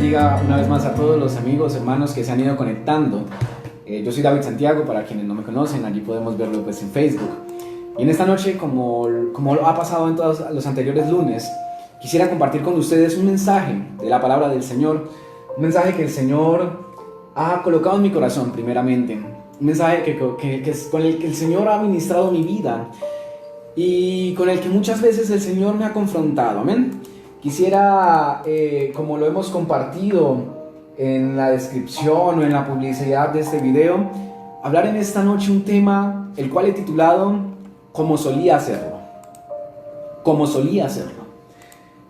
bendiga una vez más a todos los amigos, hermanos que se han ido conectando. Yo soy David Santiago, para quienes no me conocen, allí podemos verlo pues en Facebook. Y en esta noche, como lo ha pasado en todos los anteriores lunes, quisiera compartir con ustedes un mensaje de la palabra del Señor, un mensaje que el Señor ha colocado en mi corazón primeramente, un mensaje con el que el Señor ha ministrado mi vida y con el que muchas veces el Señor me ha confrontado, amén. Quisiera, como lo hemos compartido en la descripción o en la publicidad de este video, hablar en esta noche un tema el cual he titulado Como solía hacerlo. Como solía hacerlo.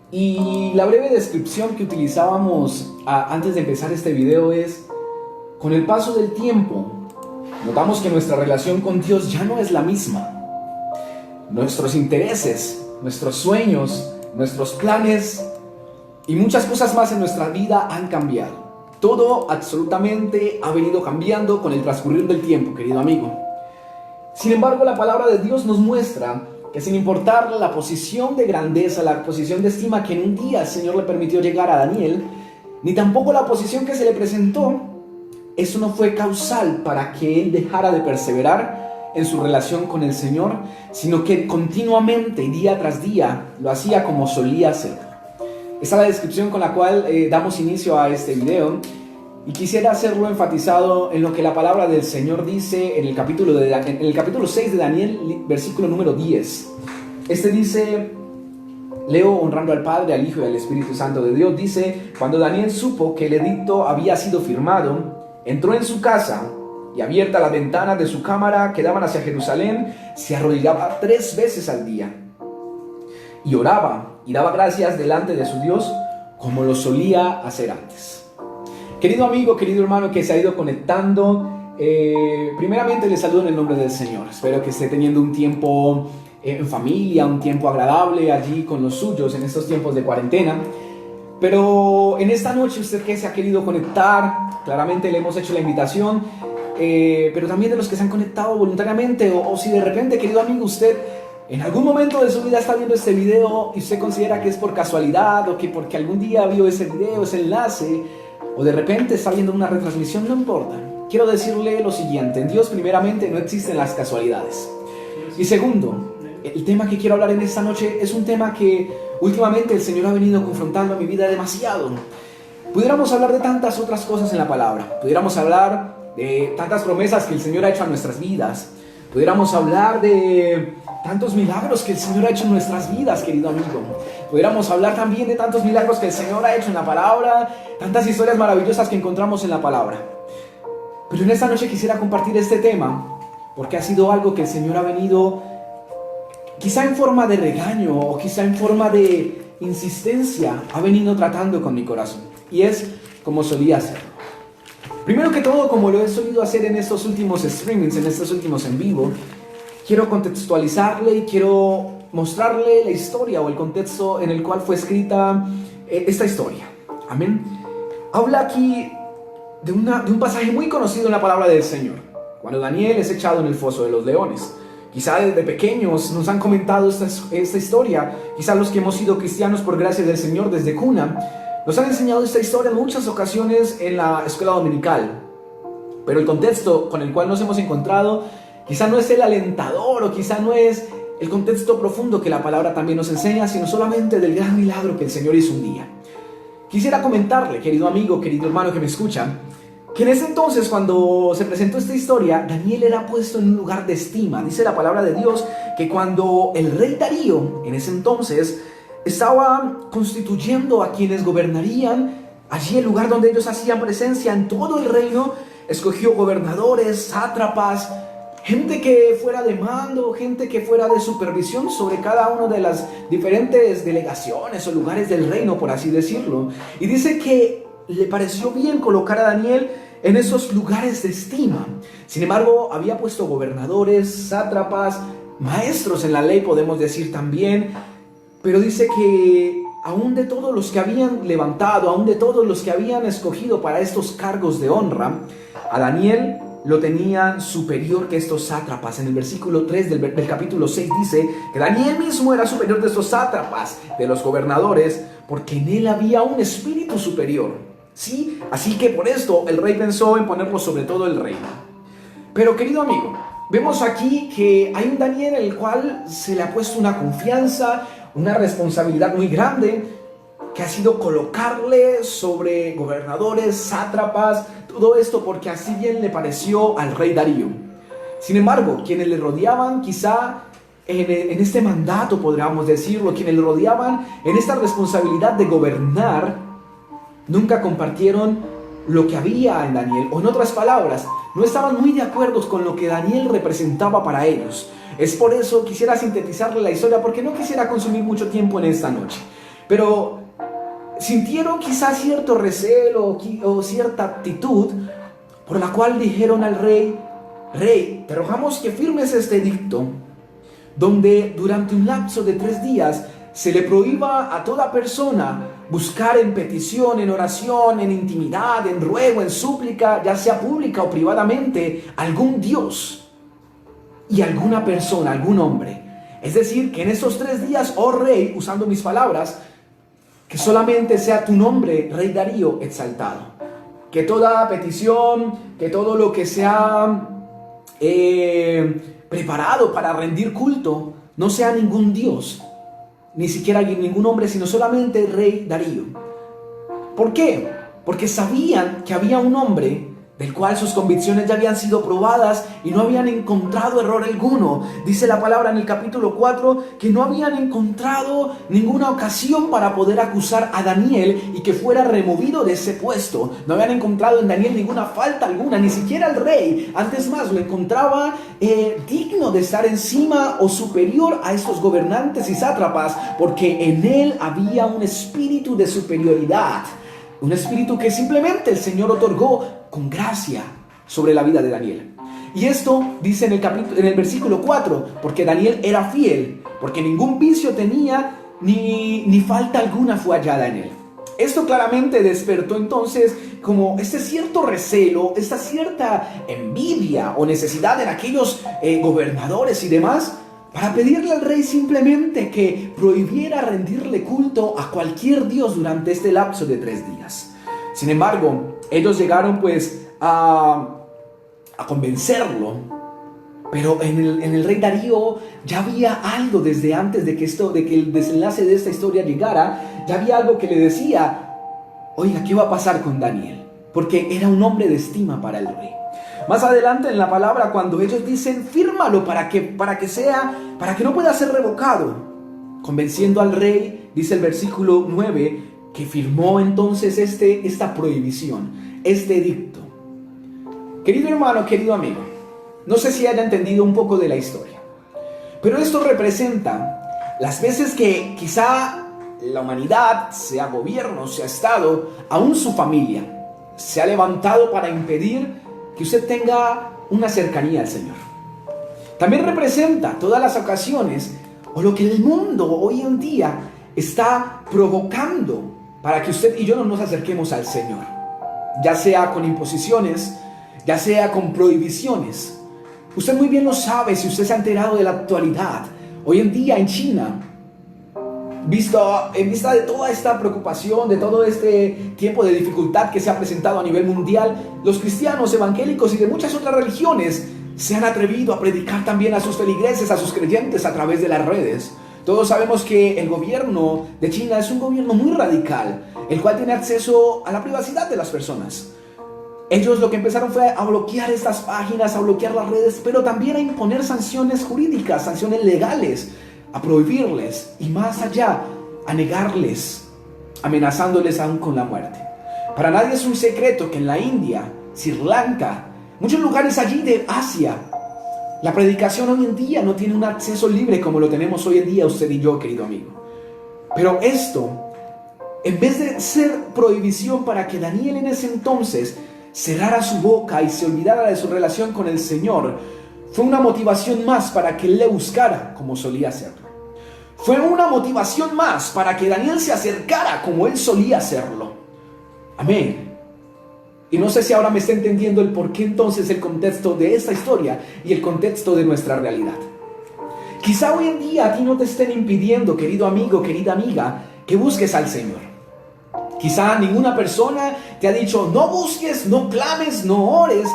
Y la breve descripción que utilizábamos antes de empezar este video es: con el paso del tiempo, notamos que nuestra relación con Dios ya no es la misma. Nuestros intereses, nuestros sueños, nuestros planes y muchas cosas más en nuestra vida han cambiado. Todo absolutamente ha venido cambiando con el transcurrir del tiempo, querido amigo. Sin embargo, la palabra de Dios nos muestra que sin importar la posición de grandeza, la posición de estima que en un día el Señor le permitió llegar a Daniel, ni tampoco la posición que se le presentó, eso no fue causal para que él dejara de perseverar en su relación con el Señor, sino que continuamente y día tras día lo hacía como solía hacerlo. Esta es la descripción con la cual damos inicio a este video, y quisiera hacerlo enfatizado en lo que la palabra del Señor dice en el capítulo 6 de Daniel, versículo número 10. Este dice, leo honrando al Padre, al Hijo y al Espíritu Santo de Dios, dice: cuando Daniel supo que el edicto había sido firmado, entró en su casa y, abiertas las ventanas de su cámara que daban hacia Jerusalén, se arrodillaba 3 veces al día y oraba y daba gracias delante de su Dios como lo solía hacer antes. Querido amigo, querido hermano que se ha ido conectando, primeramente les saludo en el nombre del Señor. Espero que esté teniendo un tiempo en familia, un tiempo agradable allí con los suyos en estos tiempos de cuarentena. Pero en esta noche, usted que se ha querido conectar, claramente le hemos hecho la invitación, pero también de los que se han conectado voluntariamente, o si de repente, querido amigo, usted en algún momento de su vida está viendo este video y usted considera que es por casualidad, o que porque algún día vio ese video, ese enlace, o de repente está viendo una retransmisión, no importa. Quiero decirle lo siguiente: en Dios primeramente no existen las casualidades. Y segundo, el tema que quiero hablar en esta noche es un tema que últimamente el Señor ha venido confrontando a mi vida demasiado. Pudiéramos hablar de tantas otras cosas en la palabra, pudiéramos hablar de tantas promesas que el Señor ha hecho a nuestras vidas, pudiéramos hablar de tantos milagros que el Señor ha hecho en nuestras vidas, querido amigo. Pudiéramos hablar también de tantos milagros que el Señor ha hecho en la palabra, tantas historias maravillosas que encontramos en la palabra. Pero en esta noche quisiera compartir este tema porque ha sido algo que el Señor ha venido, quizá en forma de regaño o quizá en forma de insistencia, ha venido tratando con mi corazón. Y es como solía hacerlo. Primero que todo, como lo he solido hacer en estos últimos streamings, en estos últimos en vivo, quiero contextualizarle y quiero mostrarle la historia o el contexto en el cual fue escrita esta historia. Amén. Habla aquí de un pasaje muy conocido en la palabra del Señor, cuando Daniel es echado en el foso de los leones. Quizá desde pequeños nos han comentado esta historia. Quizá los que hemos sido cristianos por gracia del Señor desde cuna nos han enseñado esta historia en muchas ocasiones en la escuela dominical. Pero el contexto con el cual nos hemos encontrado quizá no es el alentador, o quizá no es el contexto profundo que la palabra también nos enseña, sino solamente del gran milagro que el Señor hizo un día. Quisiera comentarle, querido amigo, querido hermano que me escucha, que en ese entonces, cuando se presentó esta historia, Daniel era puesto en un lugar de estima. Dice la palabra de Dios que cuando el rey Darío, en ese entonces, estaba constituyendo a quienes gobernarían allí, el lugar donde ellos hacían presencia en todo el reino, escogió gobernadores, sátrapas, gente que fuera de mando, gente que fuera de supervisión sobre cada una de las diferentes delegaciones o lugares del reino, por así decirlo. Y dice que le pareció bien colocar a Daniel en esos lugares de estima. Sin embargo, había puesto gobernadores, sátrapas, maestros en la ley, podemos decir también. Pero dice que aún de todos los que habían levantado, aún de todos los que habían escogido para estos cargos de honra, a Daniel lo tenían superior que estos sátrapas. En el versículo 3 del capítulo 6 dice que Daniel mismo era superior de estos sátrapas, de los gobernadores, porque en él había un espíritu superior. ¿sí? Así que por esto el rey pensó en ponerlo sobre todo el reino. Pero querido amigo, vemos aquí que hay un Daniel el cual se le ha puesto una confianza, una responsabilidad muy grande, que ha sido colocarle sobre gobernadores, sátrapas, todo esto porque así bien le pareció al rey Darío. Sin embargo, quienes le rodeaban quizá en este mandato, podríamos decirlo, quienes le rodeaban en esta responsabilidad de gobernar, nunca compartieron lo que había en Daniel, o en otras palabras, no estaban muy de acuerdo con lo que Daniel representaba para ellos. Es por eso quisiera sintetizarle la historia, porque no quisiera consumir mucho tiempo en esta noche. Pero sintieron quizás cierto recelo o cierta actitud por la cual dijeron al rey: Rey, te rogamos que firmes este edicto donde durante un lapso de 3 días se le prohíba a toda persona buscar en petición, en oración, en intimidad, en ruego, en súplica, ya sea pública o privadamente, algún Dios y alguna persona, algún hombre. Es decir, que en estos 3 días, oh rey, usando mis palabras, que solamente sea tu nombre, rey Darío, exaltado. Que toda petición, que todo lo que sea preparado para rendir culto, no sea ningún Dios, ni siquiera ningún hombre, sino solamente el rey Darío. ¿Por qué? Porque sabían que había un hombre del cual sus convicciones ya habían sido probadas y no habían encontrado error alguno. Dice la palabra en el capítulo 4 que no habían encontrado ninguna ocasión para poder acusar a Daniel y que fuera removido de ese puesto. No habían encontrado en Daniel ninguna falta alguna, ni siquiera el rey. Antes más, lo encontraba digno de estar encima o superior a estos gobernantes y sátrapas, porque en él había un espíritu de superioridad. Un espíritu que simplemente el Señor otorgó con gracia sobre la vida de Daniel. Y esto dice en el versículo 4, porque Daniel era fiel, porque ningún vicio tenía, ni falta alguna fue hallada en él. Esto claramente despertó entonces como este cierto recelo, esta cierta envidia o necesidad en aquellos gobernadores y demás, para pedirle al rey simplemente que prohibiera rendirle culto a cualquier dios durante este lapso de 3 días. Sin embargo, ellos llegaron pues a convencerlo, pero en el rey Darío ya había algo desde antes de que el desenlace de esta historia llegara. Ya había algo que le decía: oiga, ¿qué va a pasar con Daniel? Porque era un hombre de estima para el rey. Más adelante en la palabra, cuando ellos dicen fírmalo para que no pueda ser revocado, convenciendo al rey, dice el versículo 9, que firmó entonces esta prohibición, este edicto. Querido hermano, querido amigo, no sé si haya entendido un poco de la historia, pero esto representa las veces que quizá la humanidad, sea gobierno, sea Estado, aún su familia, se ha levantado para impedir que usted tenga una cercanía al Señor. También representa todas las ocasiones o lo que el mundo hoy en día está provocando para que usted y yo no nos acerquemos al Señor, ya sea con imposiciones, ya sea con prohibiciones. Usted muy bien lo sabe si usted se ha enterado de la actualidad. Hoy en día en China, en vista de toda esta preocupación, de todo este tiempo de dificultad que se ha presentado a nivel mundial, los cristianos, evangélicos y de muchas otras religiones se han atrevido a predicar también a sus feligreses, a sus creyentes a través de las redes. Todos sabemos que el gobierno de China es un gobierno muy radical, el cual tiene acceso a la privacidad de las personas. Ellos lo que empezaron fue a bloquear estas páginas, a bloquear las redes, pero también a imponer sanciones jurídicas, sanciones legales, a prohibirles y más allá, a negarles, amenazándoles aún con la muerte. Para nadie es un secreto que en la India, Sri Lanka, muchos lugares allí de Asia, la predicación hoy en día no tiene un acceso libre como lo tenemos hoy en día usted y yo, querido amigo. Pero esto, en vez de ser prohibición para que Daniel en ese entonces cerrara su boca y se olvidara de su relación con el Señor, fue una motivación más para que él le buscara como solía hacerlo. Fue una motivación más para que Daniel se acercara como él solía hacerlo. Amén. Y no sé si ahora me está entendiendo el por qué entonces el contexto de esta historia y el contexto de nuestra realidad. Quizá hoy en día a ti no te estén impidiendo, querido amigo, querida amiga, que busques al Señor. Quizá ninguna persona te ha dicho, no busques, no clames, no ores,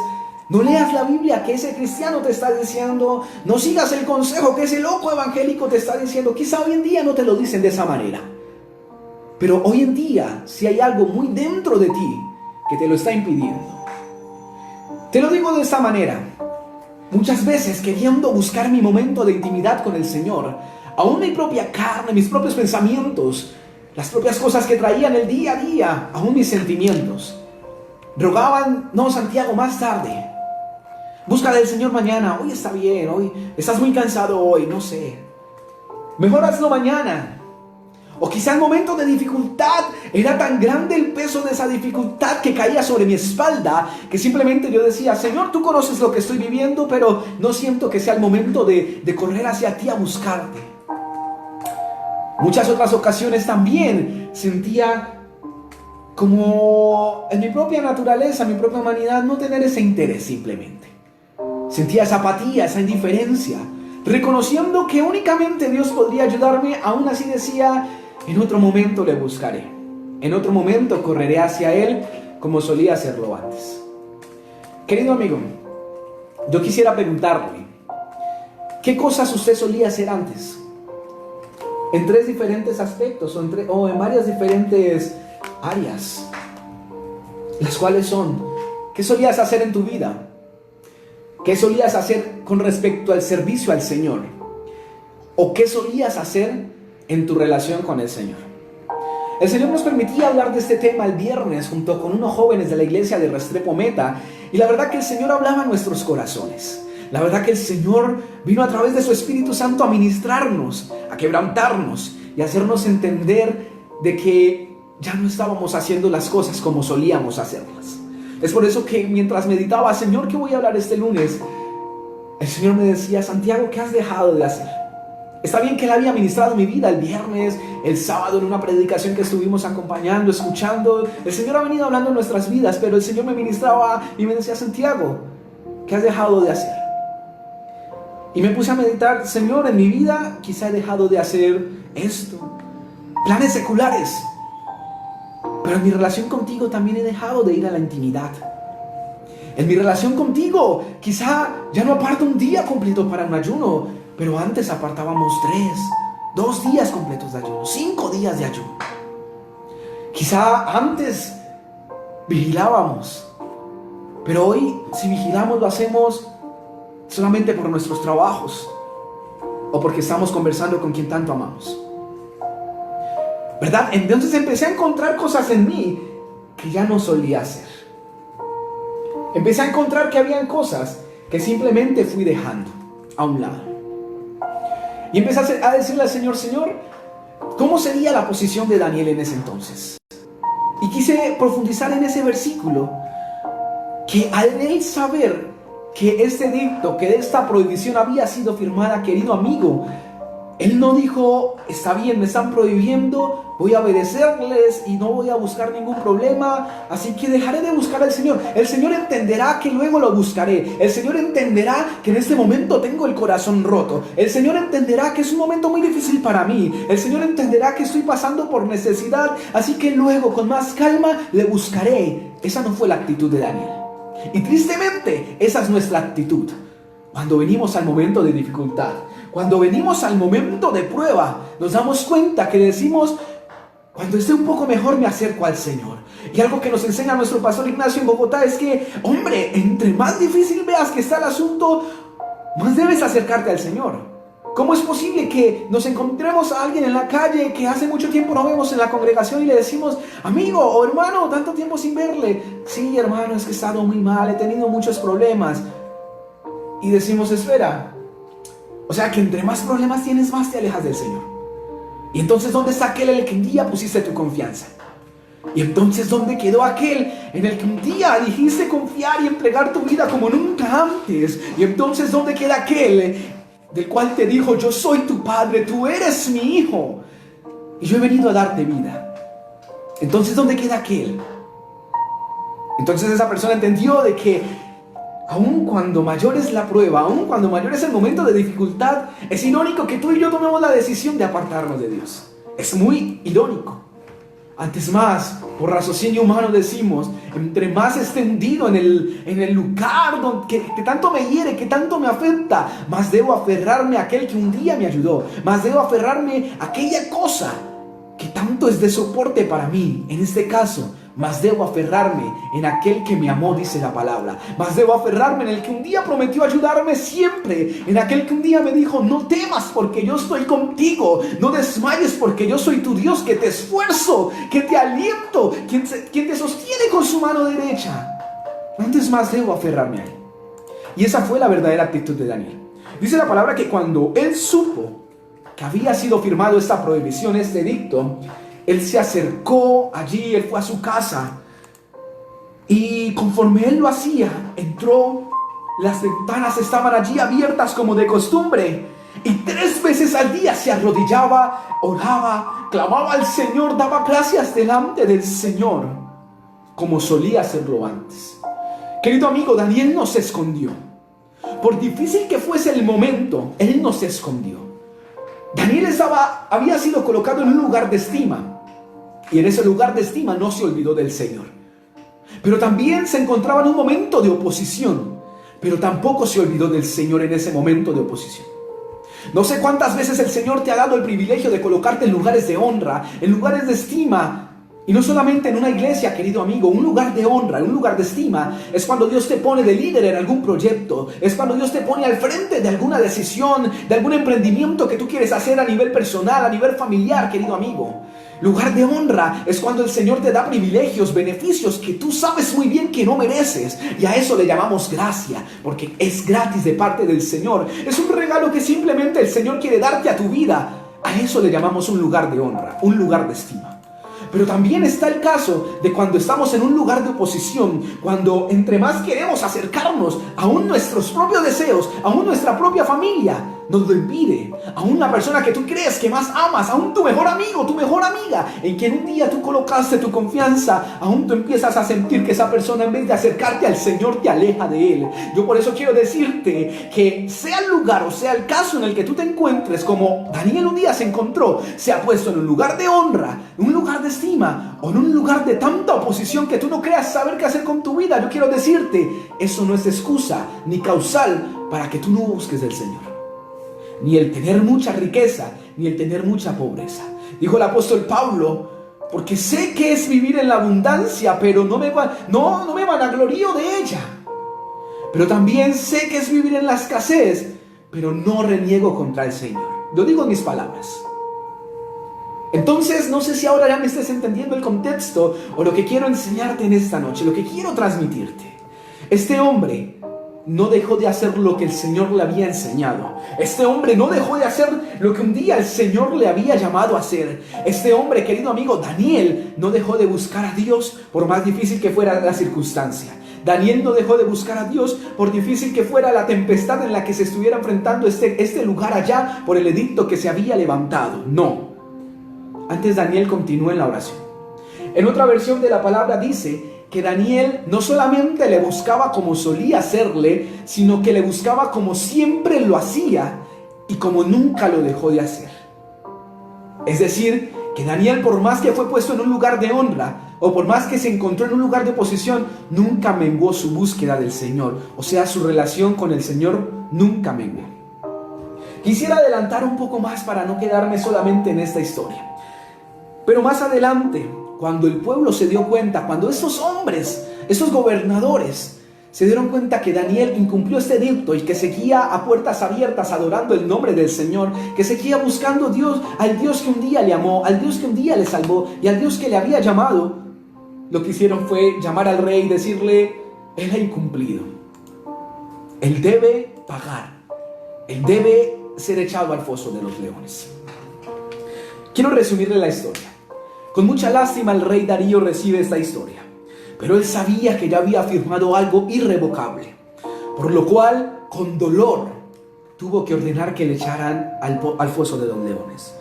no leas la Biblia que ese cristiano te está diciendo, no sigas el consejo que ese loco evangélico te está diciendo. Quizá hoy en día no te lo dicen de esa manera. Pero hoy en día, si hay algo muy dentro de ti que te lo está impidiendo. Te lo digo de esta manera. Muchas veces, queriendo buscar mi momento de intimidad con el Señor, aún mi propia carne, mis propios pensamientos, las propias cosas que traían el día a día, aún mis sentimientos, rogaban, no, Santiago, más tarde. Busca del Señor mañana. Hoy está bien, hoy estás muy cansado hoy, no sé. Mejor hazlo mañana. O quizá el momento de dificultad era tan grande el peso de esa dificultad que caía sobre mi espalda, que simplemente yo decía, Señor, tú conoces lo que estoy viviendo, pero no siento que sea el momento de correr hacia ti a buscarte. Muchas otras ocasiones también sentía como en mi propia naturaleza, en mi propia humanidad, no tener ese interés simplemente. Sentía esa apatía, esa indiferencia, reconociendo que únicamente Dios podría ayudarme. Aún así decía, en otro momento le buscaré, en otro momento correré hacia Él como solía hacerlo antes. Querido amigo, yo quisiera preguntarle, ¿qué cosas usted solía hacer antes? En 3 diferentes aspectos o en varias diferentes áreas, las cuales son, ¿qué solías hacer en tu vida? ¿Qué solías hacer con respecto al servicio al Señor? ¿O qué solías hacer en tu relación con el Señor? El Señor nos permitía hablar de este tema el viernes junto con unos jóvenes de la iglesia de Restrepo Meta, y la verdad que el Señor hablaba a nuestros corazones. La verdad que el Señor vino a través de su Espíritu Santo a ministrarnos, a quebrantarnos y a hacernos entender de que ya no estábamos haciendo las cosas como solíamos hacerlas. Es por eso que mientras meditaba, Señor, ¿qué voy a hablar este lunes? El Señor me decía, Santiago, ¿qué has dejado de hacer? Está bien que Él había ministrado mi vida el viernes, el sábado en una predicación que estuvimos acompañando, escuchando. El Señor ha venido hablando en nuestras vidas, pero el Señor me ministraba y me decía, Santiago, ¿qué has dejado de hacer? Y me puse a meditar, Señor, en mi vida quizá he dejado de hacer esto, planes seculares, pero en mi relación contigo también he dejado de ir a la intimidad. En mi relación contigo quizá ya no aparto un día completo para un ayuno, pero antes apartábamos 3, 2 días completos de ayuno, 5 días de ayuno. Quizá antes vigilábamos, pero hoy si vigilamos lo hacemos solamente por nuestros trabajos o porque estamos conversando con quien tanto amamos, ¿verdad? Entonces empecé a encontrar cosas en mí que ya no solía hacer. Empecé a encontrar que habían cosas que simplemente fui dejando a un lado. Y empecé a decirle al Señor, Señor, ¿cómo sería la posición de Daniel en ese entonces? Y quise profundizar en ese versículo, que al él saber que este edicto, que esta prohibición había sido firmada, querido amigo, él no dijo, está bien, me están prohibiendo, voy a obedecerles y no voy a buscar ningún problema, así que dejaré de buscar al Señor. El Señor entenderá que luego lo buscaré. El Señor entenderá que en este momento tengo el corazón roto. El Señor entenderá que es un momento muy difícil para mí. El Señor entenderá que estoy pasando por necesidad, así que luego con más calma le buscaré. Esa no fue la actitud de Daniel. Y tristemente, esa es nuestra actitud. Cuando venimos al momento de dificultad, cuando venimos al momento de prueba, nos damos cuenta que decimos, cuando esté un poco mejor me acerco al Señor. Y algo que nos enseña nuestro pastor Ignacio en Bogotá es que, hombre, entre más difícil veas que está el asunto, más debes acercarte al Señor. ¿Cómo es posible que nos encontremos a alguien en la calle que hace mucho tiempo no vemos en la congregación y le decimos, amigo o hermano, tanto tiempo sin verle? Sí, hermano, es que he estado muy mal, he tenido muchos problemas. Y decimos, espera, o sea que entre más problemas tienes, más te alejas del Señor. Y entonces, ¿dónde está aquel en el que un día pusiste tu confianza? Y entonces, ¿dónde quedó aquel en el que un día dijiste confiar y entregar tu vida como nunca antes? Y entonces, ¿dónde queda aquel del cual te dijo, yo soy tu padre, tú eres mi hijo y yo he venido a darte vida? Entonces, ¿dónde queda aquel? Entonces esa persona entendió de que aun cuando mayor es la prueba, aun cuando mayor es el momento de dificultad, es irónico que tú y yo tomemos la decisión de apartarnos de Dios. Es muy irónico. Antes más, por raciocinio humano decimos, entre más esté hundido en el lugar que tanto me hiere, que tanto me afecta, más debo aferrarme a aquel que un día me ayudó, más debo aferrarme a aquella cosa que tanto es de soporte para mí. En este caso, más debo aferrarme en aquel que me amó, dice la palabra. Más debo aferrarme en el que un día prometió ayudarme siempre, en aquel que un día me dijo: no temas porque yo estoy contigo, no desmayes porque yo soy tu Dios, que te esfuerzo, que te aliento, quien te sostiene con su mano derecha. Antes más debo aferrarme a él. Y esa fue la verdadera actitud de Daniel. Dice la palabra que cuando él supo que había sido firmado esta prohibición, este edicto, él se acercó allí, él fue a su casa, y conforme él lo hacía, entró, las ventanas estaban allí abiertas como de costumbre, y 3 veces al día se arrodillaba, oraba, clamaba al Señor, daba gracias delante del Señor, como solía hacerlo antes. Querido amigo, Daniel no se escondió. Por difícil que fuese el momento, él no se escondió. Daniel había sido colocado en un lugar de estima, y en ese lugar de estima no se olvidó del Señor. Pero también se encontraba en un momento de oposición, pero tampoco se olvidó del Señor en ese momento de oposición. No sé cuántas veces el Señor te ha dado el privilegio de colocarte en lugares de honra, en lugares de estima. Y no solamente en una iglesia, querido amigo, un lugar de honra, un lugar de estima, es cuando Dios te pone de líder en algún proyecto, es cuando Dios te pone al frente de alguna decisión, de algún emprendimiento que tú quieres hacer a nivel personal, a nivel familiar, querido amigo. Lugar de honra es cuando el Señor te da privilegios, beneficios que tú sabes muy bien que no mereces, y a eso le llamamos gracia, porque es gratis de parte del Señor. Es un regalo que simplemente el Señor quiere darte a tu vida. A eso le llamamos un lugar de honra, un lugar de estima. Pero también está el caso de cuando estamos en un lugar de oposición, cuando entre más queremos acercarnos, aún nuestros propios deseos, aún nuestra propia familia nos lo impide, aún la persona que tú crees que más amas, aún tu mejor amigo, tu mejor amiga, en quien un día tú colocaste tu confianza, aún tú empiezas a sentir que esa persona, en vez de acercarte al Señor, te aleja de Él. Yo por eso quiero decirte que sea el lugar o sea el caso en el que tú te encuentres, como Daniel un día se encontró, se ha puesto en un lugar de honra, un lugar de estima, o en un lugar de tanta oposición que tú no creas saber qué hacer con tu vida. Yo quiero decirte, eso no es excusa ni causal para que tú no busques del Señor. Ni el tener mucha riqueza, ni el tener mucha pobreza. Dijo el apóstol Pablo: porque sé que es vivir en la abundancia, pero no me vanaglorío de ella. Pero también sé que es vivir en la escasez, pero no reniego contra el Señor. Yo digo en mis palabras. Entonces, no sé si ahora ya me estés entendiendo el contexto o lo que quiero enseñarte en esta noche, lo que quiero transmitirte. Este hombre no dejó de hacer lo que el Señor le había enseñado. Este hombre no dejó de hacer lo que un día el Señor le había llamado a hacer. Este hombre, querido amigo, Daniel, no dejó de buscar a Dios por más difícil que fuera la circunstancia. Daniel no dejó de buscar a Dios por difícil que fuera la tempestad en la que se estuviera enfrentando este lugar allá por el edicto que se había levantado. No. Antes Daniel continuó en la oración. En otra versión de la palabra dice que Daniel no solamente le buscaba como solía hacerle, sino que le buscaba como siempre lo hacía y como nunca lo dejó de hacer. Es decir, que Daniel, por más que fue puesto en un lugar de honra, o por más que se encontró en un lugar de oposición, nunca menguó su búsqueda del Señor. O sea, su relación con el Señor nunca menguó. Quisiera adelantar un poco más para no quedarme solamente en esta historia. Pero más adelante, cuando el pueblo se dio cuenta, cuando estos hombres, estos gobernadores, se dieron cuenta que Daniel incumplió este edicto y que seguía a puertas abiertas adorando el nombre del Señor, que seguía buscando a Dios, al Dios que un día le amó, al Dios que un día le salvó y al Dios que le había llamado, lo que hicieron fue llamar al rey y decirle: Él ha incumplido, Él debe pagar, Él debe ser echado al foso de los leones. Quiero resumirle la historia. Con mucha lástima el rey Darío recibe esta historia, pero él sabía que ya había firmado algo irrevocable, por lo cual, con dolor, tuvo que ordenar que le echaran al foso de los leones.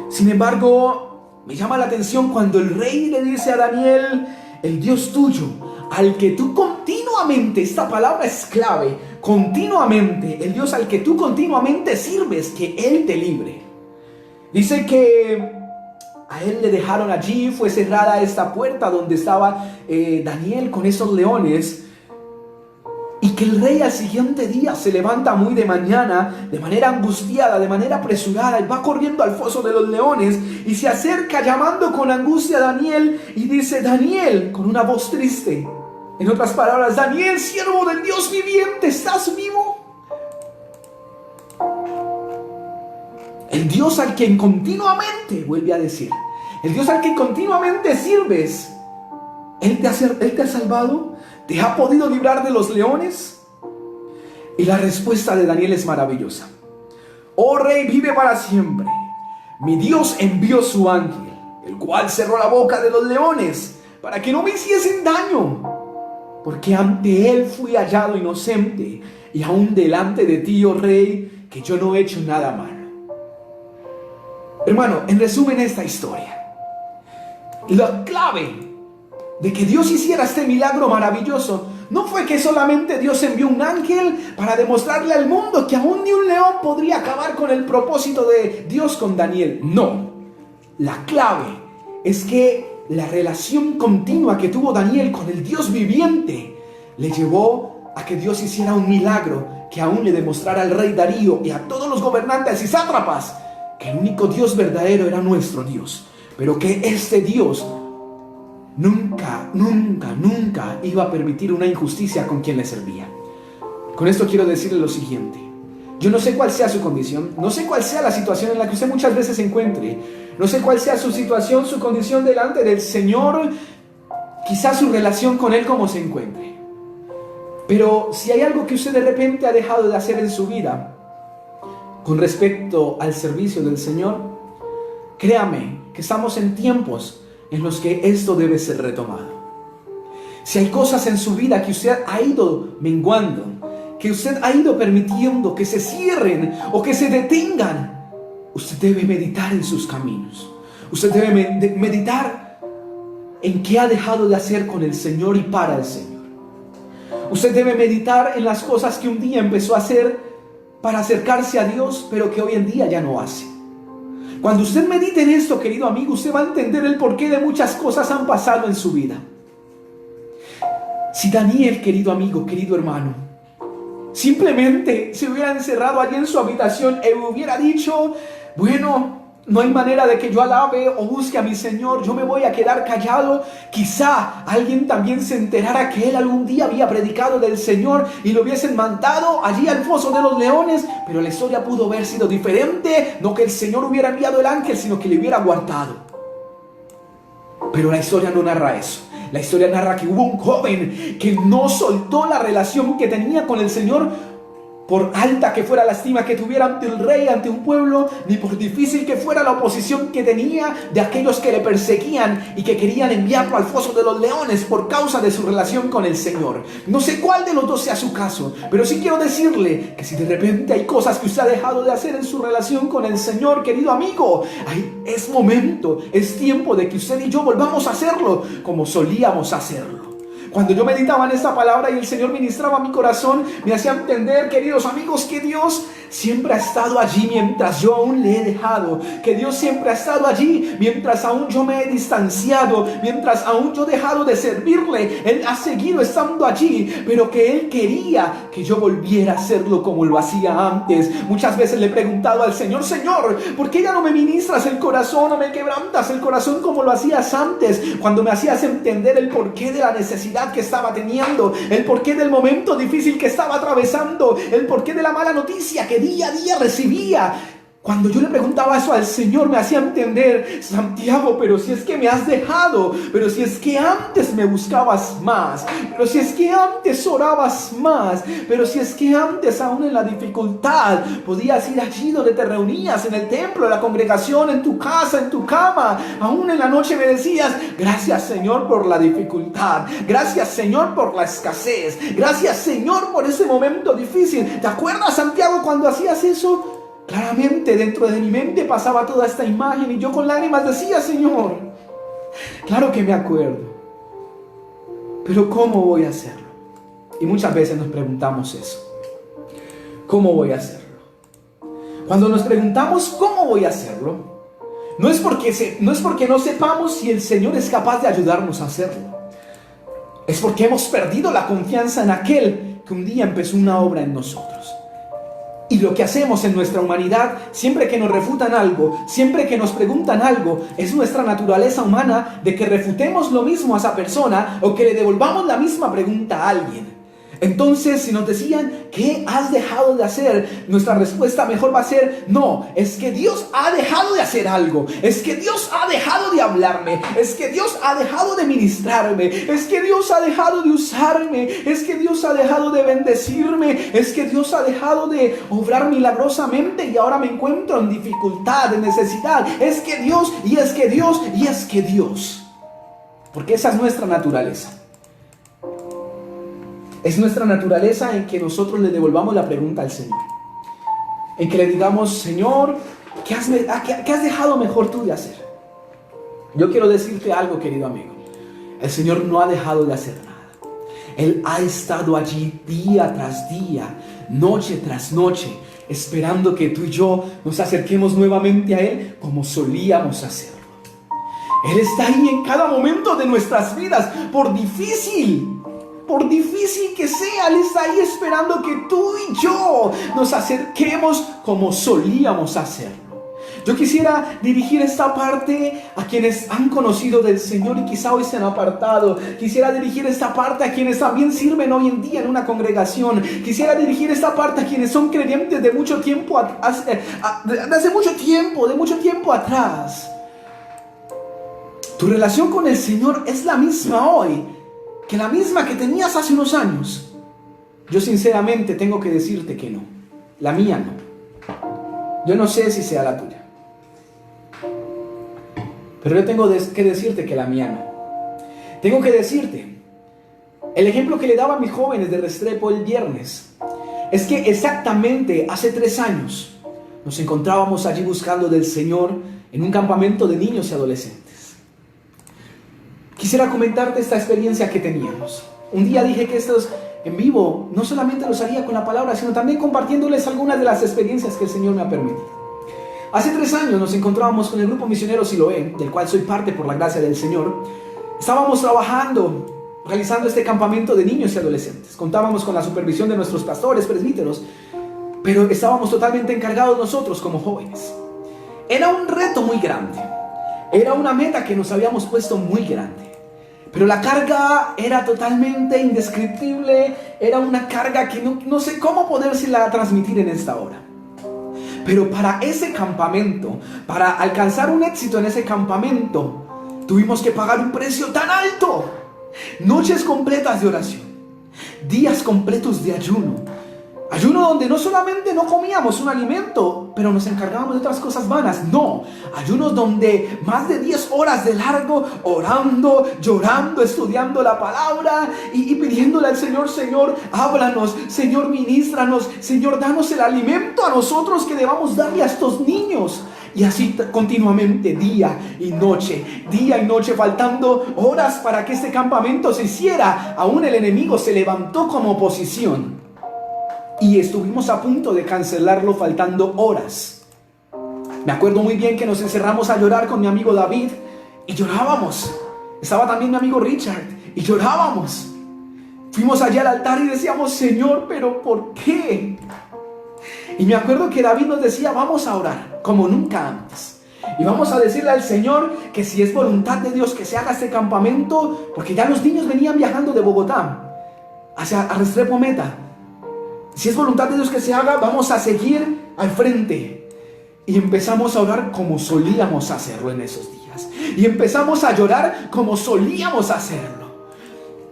Sin embargo, me llama la atención cuando el rey le dice a Daniel: el Dios tuyo, al que tú continuamente, esta palabra es clave, continuamente, el Dios al que tú continuamente sirves, que Él te libre. Dice que a él le dejaron allí, fue cerrada esta puerta donde estaba Daniel con esos leones. Y que el rey al siguiente día se levanta muy de mañana, de manera angustiada, de manera apresurada, y va corriendo al foso de los leones y se acerca llamando con angustia a Daniel y dice: Daniel, con una voz triste. En otras palabras: Daniel, siervo del Dios viviente, ¿estás vivo? El Dios al que continuamente, vuelve a decir, el Dios al que continuamente sirves, Él te ha salvado, ¿te ha podido librar de los leones? Y la respuesta de Daniel es maravillosa. Oh rey, vive para siempre. Mi Dios envió su ángel, el cual cerró la boca de los leones para que no me hiciesen daño, porque ante él fui hallado inocente, y aún delante de ti, oh rey, que yo no he hecho nada malo. Hermano, en resumen esta historia, la clave de que Dios hiciera este milagro maravilloso no fue que solamente Dios envió un ángel para demostrarle al mundo que aún ni un león podría acabar con el propósito de Dios con Daniel. No, la clave es que la relación continua que tuvo Daniel con el Dios viviente le llevó a que Dios hiciera un milagro que aún le demostrara al rey Darío y a todos los gobernantes y sátrapas que el único Dios verdadero era nuestro Dios, pero que este Dios nunca iba a permitir una injusticia con quien le servía. Con esto quiero decirle lo siguiente: yo no sé cuál sea su condición, no sé cuál sea la situación en la que usted muchas veces se encuentre, no sé cuál sea su situación, su condición delante del Señor, quizás su relación con Él como se encuentre. Pero si hay algo que usted de repente ha dejado de hacer en su vida con respecto al servicio del Señor, créame que estamos en tiempos en los que esto debe ser retomado. Si hay cosas en su vida que usted ha ido menguando, que usted ha ido permitiendo que se cierren o que se detengan, usted debe meditar en sus caminos. Usted debe meditar en qué ha dejado de hacer con el Señor y para el Señor. Usted debe meditar en las cosas que un día empezó a hacer para acercarse a Dios, pero que hoy en día ya no hace. Cuando usted medite en esto, querido amigo, usted va a entender el porqué de muchas cosas han pasado en su vida. Si Daniel, querido amigo, querido hermano, simplemente se hubiera encerrado allí en su habitación y hubiera dicho: bueno, no hay manera de que yo alabe o busque a mi Señor, yo me voy a quedar callado, quizá alguien también se enterara que él algún día había predicado del Señor y lo hubiesen mandado allí al foso de los leones, pero la historia pudo haber sido diferente, no que el Señor hubiera enviado el ángel, sino que le hubiera guardado. Pero la historia no narra eso. La historia narra que hubo un joven que no soltó la relación que tenía con el Señor, por alta que fuera la estima que tuviera ante el rey, ante un pueblo, ni por difícil que fuera la oposición que tenía de aquellos que le perseguían y que querían enviarlo al foso de los leones por causa de su relación con el Señor. No sé cuál de los dos sea su caso, pero sí quiero decirle que si de repente hay cosas que usted ha dejado de hacer en su relación con el Señor, querido amigo, es momento, es tiempo de que usted y yo volvamos a hacerlo como solíamos hacerlo. Cuando yo meditaba en esta palabra y el Señor ministraba mi corazón, me hacía entender, queridos amigos, que Dios siempre ha estado allí mientras yo aún le he dejado, que Dios siempre ha estado allí mientras aún yo me he distanciado, mientras aún yo he dejado de servirle. Él ha seguido estando allí, pero que Él quería que yo volviera a hacerlo como lo hacía antes. Muchas veces le he preguntado al Señor: Señor, ¿por qué ya no me ministras el corazón o me quebrantas el corazón como lo hacías antes? Cuando me hacías entender el porqué de la necesidad que estaba teniendo, el porqué del momento difícil que estaba atravesando, el porqué de la mala noticia que día a día recibía. Cuando yo le preguntaba eso al Señor, me hacía entender: Santiago, pero si es que me has dejado, pero si es que antes me buscabas más, pero si es que antes orabas más, pero si es que antes aún en la dificultad podías ir allí donde te reunías, en el templo, en la congregación, en tu casa, en tu cama, aún en la noche me decías: gracias, Señor, por la dificultad, gracias, Señor, por la escasez, gracias, Señor, por ese momento difícil. ¿Te acuerdas, Santiago, cuando hacías eso? Claramente dentro de mi mente pasaba toda esta imagen y yo con lágrimas decía: Señor, claro que me acuerdo, pero ¿cómo voy a hacerlo? Y muchas veces nos preguntamos eso: ¿cómo voy a hacerlo? Cuando nos preguntamos ¿cómo voy a hacerlo?, No es porque no sepamos si el Señor es capaz de ayudarnos a hacerlo. Es porque hemos perdido la confianza en aquel que un día empezó una obra en nosotros. Y lo que hacemos en nuestra humanidad, siempre que nos refutan algo, siempre que nos preguntan algo, es nuestra naturaleza humana de que refutemos lo mismo a esa persona o que le devolvamos la misma pregunta a alguien. Entonces, si nos decían, ¿qué has dejado de hacer?, nuestra respuesta mejor va a ser, no, es que Dios ha dejado de hacer algo, es que Dios ha dejado de hablarme, es que Dios ha dejado de ministrarme, es que Dios ha dejado de usarme, es que Dios ha dejado de bendecirme, es que Dios ha dejado de obrar milagrosamente y ahora me encuentro en dificultad, en necesidad. Es que Dios, y es que Dios, y es que Dios. Porque esa es nuestra naturaleza. Es nuestra naturaleza en que nosotros le devolvamos la pregunta al Señor. En que le digamos, Señor, ¿qué has dejado mejor tú de hacer? Yo quiero decirte algo, querido amigo. El Señor no ha dejado de hacer nada. Él ha estado allí día tras día, noche tras noche, esperando que tú y yo nos acerquemos nuevamente a Él como solíamos hacerlo. Él está ahí en cada momento de nuestras vidas, por difícil que sea, Él está ahí esperando que tú y yo nos acerquemos como solíamos hacerlo. Yo quisiera dirigir esta parte a quienes han conocido del Señor y quizá hoy se han apartado. Quisiera dirigir esta parte a quienes también sirven hoy en día en una congregación. Quisiera dirigir esta parte a quienes son creyentes de mucho tiempo, de mucho tiempo atrás. Tu relación con el Señor es la misma hoy que la misma que tenías hace unos años. Yo sinceramente tengo que decirte que no. La mía no. Yo no sé si sea la tuya. Pero yo tengo que decirte que la mía no. Tengo que decirte, el ejemplo que le daba a mis jóvenes de Restrepo el viernes, es que exactamente hace 3 años nos encontrábamos allí buscando del Señor en un campamento de niños y adolescentes. Quisiera comentarte esta experiencia que teníamos. Un día dije que estos en vivo no solamente los haría con la palabra, sino también compartiéndoles algunas de las experiencias que el Señor me ha permitido. Hace 3 años nos encontrábamos con el grupo misionero Siloé, del cual soy parte por la gracia del Señor. Estábamos trabajando, realizando este campamento de niños y adolescentes. Contábamos con la supervisión de nuestros pastores, presbíteros, pero estábamos totalmente encargados nosotros como jóvenes. Era un reto muy grande. Era una meta que nos habíamos puesto muy grande. Pero la carga era totalmente indescriptible. Era una carga que no sé cómo podérsela transmitir en esta hora. Pero para ese campamento, para alcanzar un éxito en ese campamento, tuvimos que pagar un precio tan alto. Noches completas de oración, días completos de ayuno. Ayuno donde no solamente no comíamos un alimento, pero nos encargábamos de otras cosas vanas. No, ayunos donde más de 10 horas de largo, orando, llorando, estudiando la palabra y pidiéndole al Señor, Señor, háblanos, Señor, ministranos, Señor, danos el alimento a nosotros que debamos darle a estos niños. Y así continuamente, día y noche, faltando horas para que este campamento se hiciera. Aún el enemigo se levantó como oposición. Y estuvimos a punto de cancelarlo faltando horas. Me acuerdo muy bien que nos encerramos a llorar con mi amigo David y llorábamos. Estaba también mi amigo Richard y llorábamos. Fuimos allá al altar y decíamos, Señor, ¿pero por qué? Y me acuerdo que David nos decía, vamos a orar como nunca antes. Y vamos a decirle al Señor que si es voluntad de Dios que se haga este campamento, porque ya los niños venían viajando de Bogotá hacia Restrepo Meta. Si es voluntad de Dios que se haga, vamos a seguir al frente. Y empezamos a orar como solíamos hacerlo en esos días. Y empezamos a llorar como solíamos hacerlo.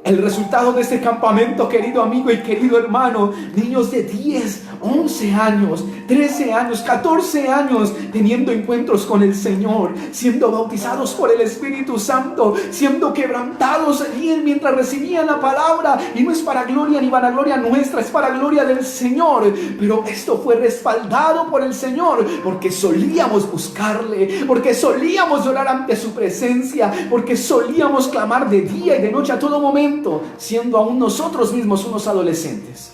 El resultado de este campamento, querido amigo y querido hermano, niños de 10, 11 años, 13 años, 14 años, teniendo encuentros con el Señor, siendo bautizados por el Espíritu Santo, siendo quebrantados mientras recibían la palabra. Y no es para gloria ni vanagloria nuestra, es para gloria del Señor. Pero esto fue respaldado por el Señor, porque solíamos buscarle, porque solíamos llorar ante su presencia, porque solíamos clamar de día y de noche a todo momento, siendo aún nosotros mismos unos adolescentes.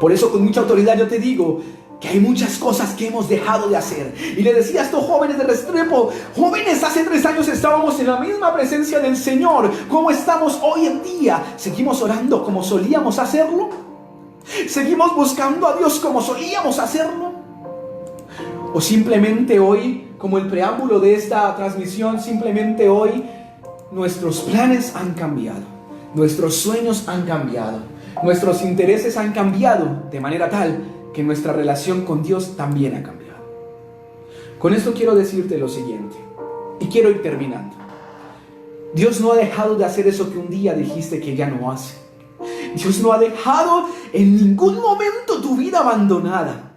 Por eso con mucha autoridad yo te digo que hay muchas cosas que hemos dejado de hacer. Y le decía a estos jóvenes de Restrepo: jóvenes, hace 3 años estábamos en la misma presencia del Señor. ¿Cómo estamos hoy en día? ¿Seguimos orando como solíamos hacerlo? ¿Seguimos buscando a Dios como solíamos hacerlo? ¿O simplemente hoy, como el preámbulo de esta transmisión, simplemente hoy nuestros planes han cambiado, nuestros sueños han cambiado, nuestros intereses han cambiado de manera tal que nuestra relación con Dios también ha cambiado? Con esto quiero decirte lo siguiente, y quiero ir terminando. Dios no ha dejado de hacer eso que un día dijiste que ya no hace. Dios no ha dejado en ningún momento tu vida abandonada.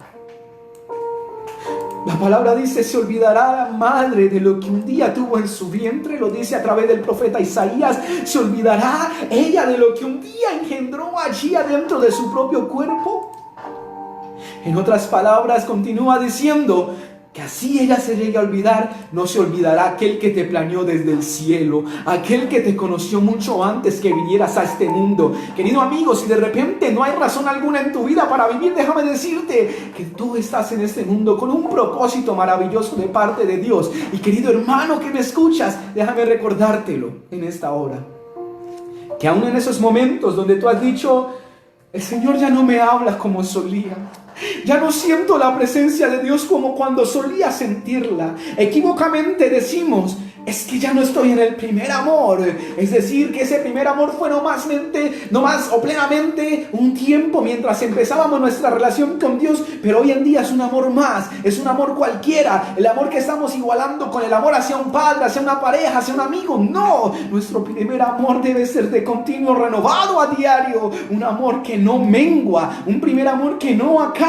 La palabra dice: se olvidará la madre de lo que un día tuvo en su vientre. Lo dice a través del profeta Isaías. Se olvidará ella de lo que un día engendró allí adentro de su propio cuerpo. En otras palabras, continúa diciendo que así ella se llegue a olvidar, no se olvidará aquel que te planeó desde el cielo, aquel que te conoció mucho antes que vinieras a este mundo. Querido amigo, si de repente no hay razón alguna en tu vida para vivir, déjame decirte que tú estás en este mundo con un propósito maravilloso de parte de Dios. Y querido hermano que me escuchas, déjame recordártelo en esta hora, que aún en esos momentos donde tú has dicho: el Señor ya no me habla como solía, ya no siento la presencia de Dios como cuando solía sentirla. Equívocamente decimos: es que ya no estoy en el primer amor. Es decir, que ese primer amor fue no más o plenamente un tiempo mientras empezábamos nuestra relación con Dios, pero hoy en día es un amor más, es un amor cualquiera, el amor que estamos igualando con el amor hacia un padre, hacia una pareja, hacia un amigo. No, nuestro primer amor debe ser de continuo, renovado a diario, un amor que no mengua, un primer amor que no acaba.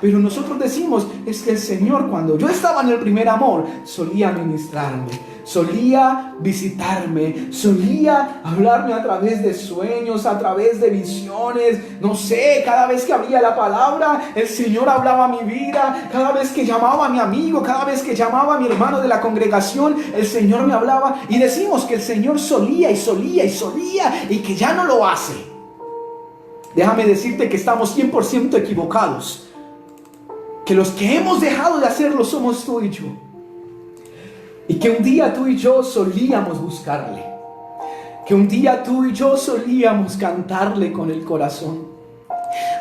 Pero nosotros decimos: es que el Señor, cuando yo estaba en el primer amor, solía ministrarme, solía visitarme, solía hablarme a través de sueños, a través de visiones. No sé, cada vez que abría la palabra, el Señor hablaba a mi vida. Cada vez que llamaba a mi amigo, cada vez que llamaba a mi hermano de la congregación, el Señor me hablaba. Y decimos que el Señor solía y que ya no lo hace. Déjame decirte que estamos 100% equivocados, que los que hemos dejado de hacerlo somos tú y yo. Y que un día tú y yo solíamos buscarle, que un día tú y yo solíamos cantarle con el corazón,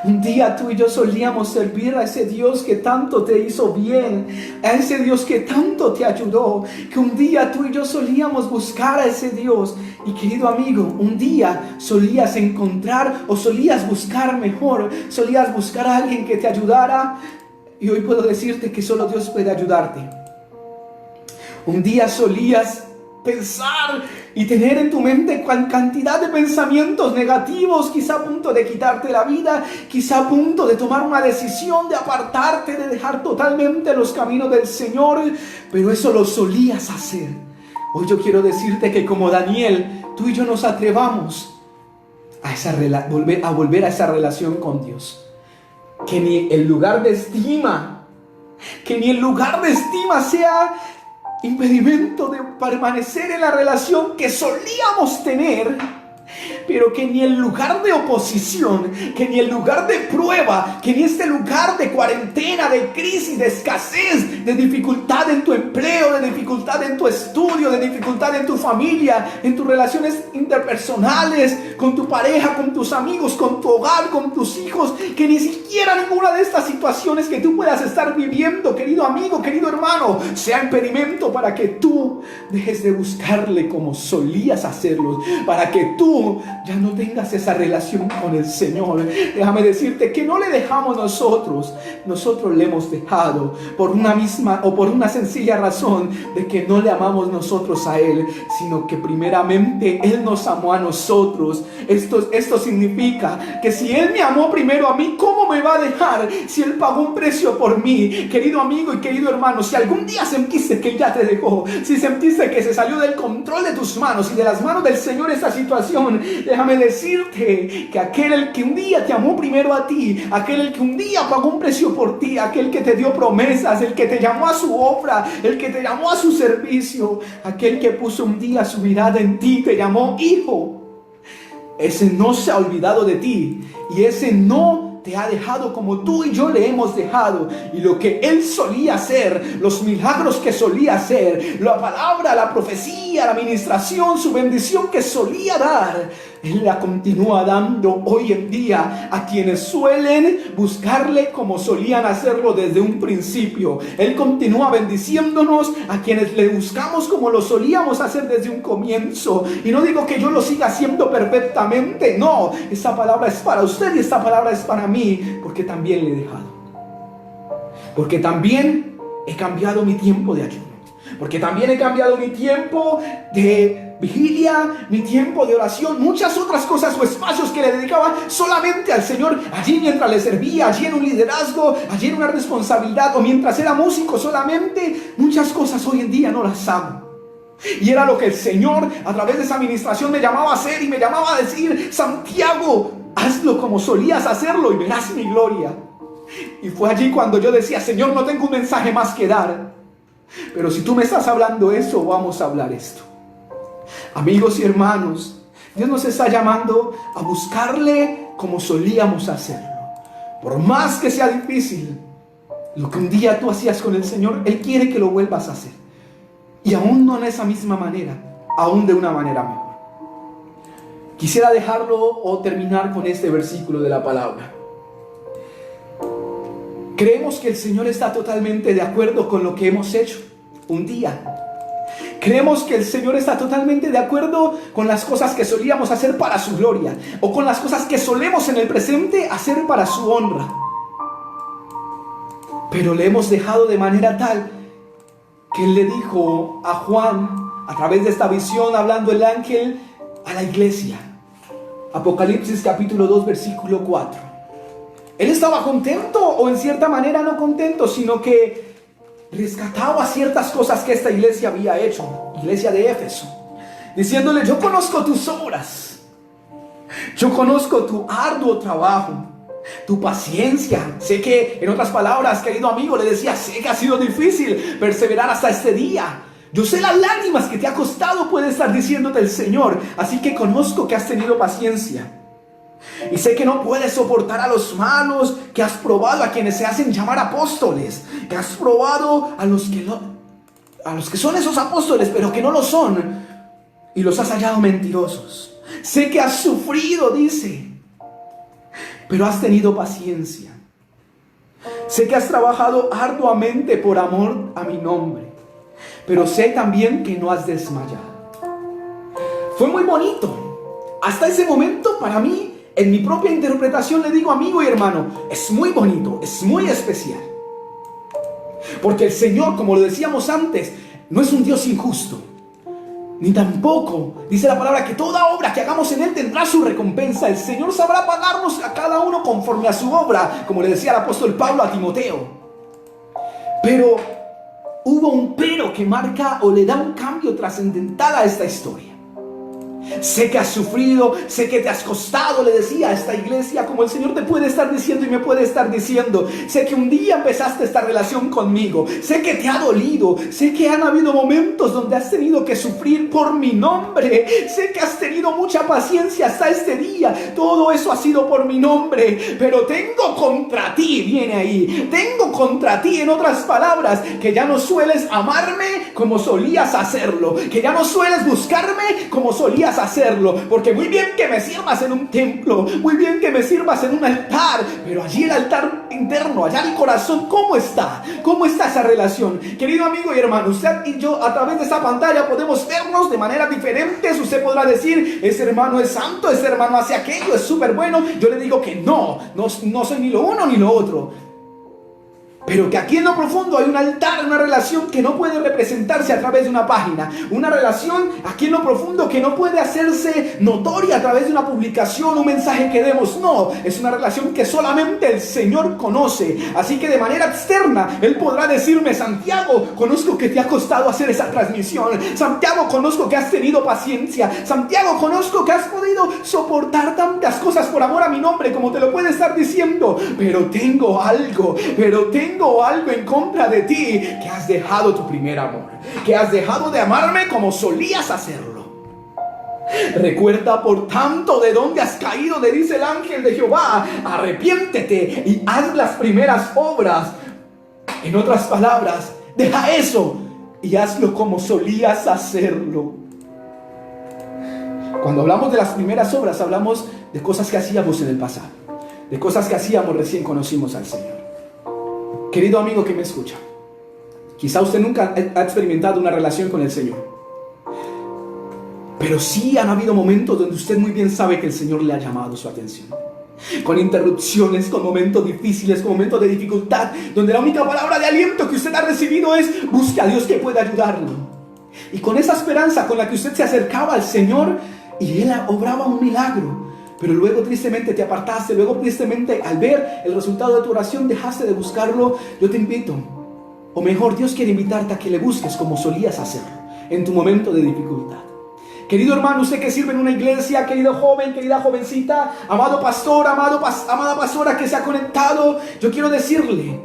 un día tú y yo solíamos servir a ese Dios que tanto te hizo bien, a ese Dios que tanto te ayudó, que un día tú y yo solíamos buscar a ese Dios. Y querido amigo, un día solías encontrar, o solías buscar mejor, solías buscar a alguien que te ayudara, y hoy puedo decirte que solo Dios puede ayudarte. Un día solías pensar y tener en tu mente cantidad de pensamientos negativos, quizá a punto de quitarte la vida, quizá a punto de tomar una decisión de apartarte, de dejar totalmente los caminos del Señor, pero eso lo solías hacer. Hoy yo quiero decirte que como Daniel, tú y yo nos atrevamos a volver a esa relación con Dios. Que ni el lugar de estima sea impedimento de permanecer en la relación que solíamos tener, pero que ni el lugar de oposición, que ni el lugar de prueba, que ni este lugar de cuarentena, de crisis, de escasez, de dificultad en tu empleo, de dificultad en tu estudio, de dificultad en tu familia, en tus relaciones interpersonales, con tu pareja, con tus amigos, con tu hogar, con tus hijos, que ni siquiera ninguna de estas situaciones que tú puedas estar viviendo, querido amigo, querido hermano, sea impedimento para que tú dejes de buscarle como solías hacerlo, para que tú ya no tengas esa relación con el Señor. Déjame decirte que no le dejamos nosotros le hemos dejado por una sencilla razón de que no le amamos nosotros a Él, sino que primeramente Él nos amó a nosotros. Esto significa que si Él me amó primero a mí, ¿cómo me va a dejar si Él pagó un precio por mí? Querido amigo y querido hermano, si algún día sentiste que Él ya te dejó, si sentiste que se salió del control de tus manos y de las manos del Señor esta situación, déjame decirte que aquel que un día te amó primero a ti, aquel que un día pagó un precio por ti, aquel que te dio promesas, el que te llamó a su obra, el que te llamó a su servicio, aquel que puso un día su mirada en ti, te llamó hijo, ese no se ha olvidado de ti y ese no te ha dejado como tú y yo le hemos dejado. Y lo que Él solía hacer, los milagros que solía hacer, la palabra, la profecía, la administración, su bendición que solía dar, Él la continúa dando hoy en día a quienes suelen buscarle como solían hacerlo desde un principio. Él continúa bendiciéndonos a quienes le buscamos como lo solíamos hacer desde un comienzo. Y no digo que yo lo siga haciendo perfectamente, no. Esta palabra es para usted y esta palabra es para mí, porque también le he dejado. Porque también he cambiado mi tiempo de ayuno. Porque también he cambiado mi tiempo de vigilia, mi tiempo de oración, muchas otras cosas o espacios que le dedicaba solamente al Señor, allí mientras le servía, allí en un liderazgo, allí en una responsabilidad, o mientras era músico solamente. Muchas cosas hoy en día no las hago. Y era lo que el Señor a través de esa administración me llamaba a hacer y me llamaba a decir: Santiago, hazlo como solías hacerlo y verás mi gloria. Y fue allí cuando yo decía: Señor, no tengo un mensaje más que dar, pero si tú me estás hablando eso, vamos a hablar esto. Amigos y hermanos, Dios nos está llamando a buscarle como solíamos hacerlo. Por más que sea difícil, lo que un día tú hacías con el Señor, Él quiere que lo vuelvas a hacer. Y aún no en esa misma manera, aún de una manera mejor. Quisiera dejarlo o terminar con este versículo de la palabra. Creemos que el Señor está totalmente de acuerdo con lo que hemos hecho un día. Creemos que el Señor está totalmente de acuerdo con las cosas que solíamos hacer para su gloria, o con las cosas que solemos en el presente hacer para su honra. Pero le hemos dejado de manera tal que Él le dijo a Juan, a través de esta visión, hablando el ángel a la iglesia. Apocalipsis capítulo 2, versículo 4. Él estaba contento, o en cierta manera no contento, sino que rescataba ciertas cosas que esta iglesia había hecho, iglesia de Éfeso, diciéndole: yo conozco tus obras, yo conozco tu arduo trabajo, tu paciencia. Sé que, en otras palabras, querido amigo, le decía: sé que ha sido difícil perseverar hasta este día. Yo sé las lágrimas que te ha costado, puede estar diciéndote el Señor. Así que conozco que has tenido paciencia. Y sé que no puedes soportar a los malos, que has probado a quienes se hacen llamar apóstoles, que has probado a los que son esos apóstoles, pero que no lo son, y los has hallado mentirosos. Sé que has sufrido, dice, pero has tenido paciencia. Sé que has trabajado arduamente por amor a mi nombre, pero sé también que no has desmayado. Fue muy bonito. Hasta ese momento, para mí, en mi propia interpretación, le digo, amigo y hermano, es muy bonito, es muy especial. Porque el Señor, como lo decíamos antes, no es un Dios injusto. Ni tampoco, dice la palabra, que toda obra que hagamos en Él tendrá su recompensa. El Señor sabrá pagarnos a cada uno conforme a su obra, como le decía el apóstol Pablo a Timoteo. Pero hubo un pero que marca o le da un cambio trascendental a esta historia. Sé que has sufrido, sé que te has costado, le decía a esta iglesia, como el Señor te puede estar diciendo y me puede estar diciendo. Sé que un día empezaste esta relación conmigo, sé que te ha dolido, sé que han habido momentos donde has tenido que sufrir por mi nombre, sé que has tenido mucha paciencia hasta este día. Todo eso ha sido por mi nombre, pero tengo contra ti, viene ahí, tengo contra ti, en otras palabras, que ya no sueles amarme como solías hacerlo, que ya no sueles buscarme como solías hacerlo. Porque muy bien que me sirvas en un templo, muy bien que me sirvas en un altar, pero allí el altar interno, allá el corazón, ¿cómo está? ¿Cómo está esa relación? Querido amigo y hermano, usted y yo a través de esta pantalla podemos vernos de maneras diferentes. Usted podrá decir: ese hermano es santo, ese hermano hace aquello, es súper bueno. Yo le digo que no soy ni lo uno ni lo otro. Pero que aquí en lo profundo hay un altar, una relación que no puede representarse a través de una página. Una relación aquí en lo profundo que no puede hacerse notoria a través de una publicación, un mensaje que demos. No, es una relación que solamente el Señor conoce. Así que de manera externa Él podrá decirme: Santiago, conozco que te ha costado hacer esa transmisión. Santiago, conozco que has tenido paciencia. Santiago, conozco que has podido soportar tantas cosas por amor a mi nombre, como te lo puede estar diciendo. Pero tengo algo en contra de ti, que has dejado tu primer amor, que has dejado de amarme como solías hacerlo. Recuerda por tanto de dónde has caído, le dice el ángel de Jehová. Arrepiéntete y haz las primeras obras. En otras palabras, deja eso y hazlo como solías hacerlo. Cuando hablamos de las primeras obras, hablamos de cosas que hacíamos en el pasado, de cosas que hacíamos recién conocimos al Señor. Querido amigo que me escucha, quizá usted nunca ha experimentado una relación con el Señor, pero sí han habido momentos donde usted muy bien sabe que el Señor le ha llamado su atención. Con interrupciones, con momentos difíciles, con momentos de dificultad, donde la única palabra de aliento que usted ha recibido es: busque a Dios que pueda ayudarlo. Y con esa esperanza con la que usted se acercaba al Señor y Él obraba un milagro, pero luego tristemente te apartaste, luego tristemente al ver el resultado de tu oración dejaste de buscarlo. Yo te invito, o mejor, Dios quiere invitarte a que le busques como solías hacerlo en tu momento de dificultad. Querido hermano, usted que sirve en una iglesia, querido joven, querida jovencita, amado pastor, amada pastora que se ha conectado, yo quiero decirle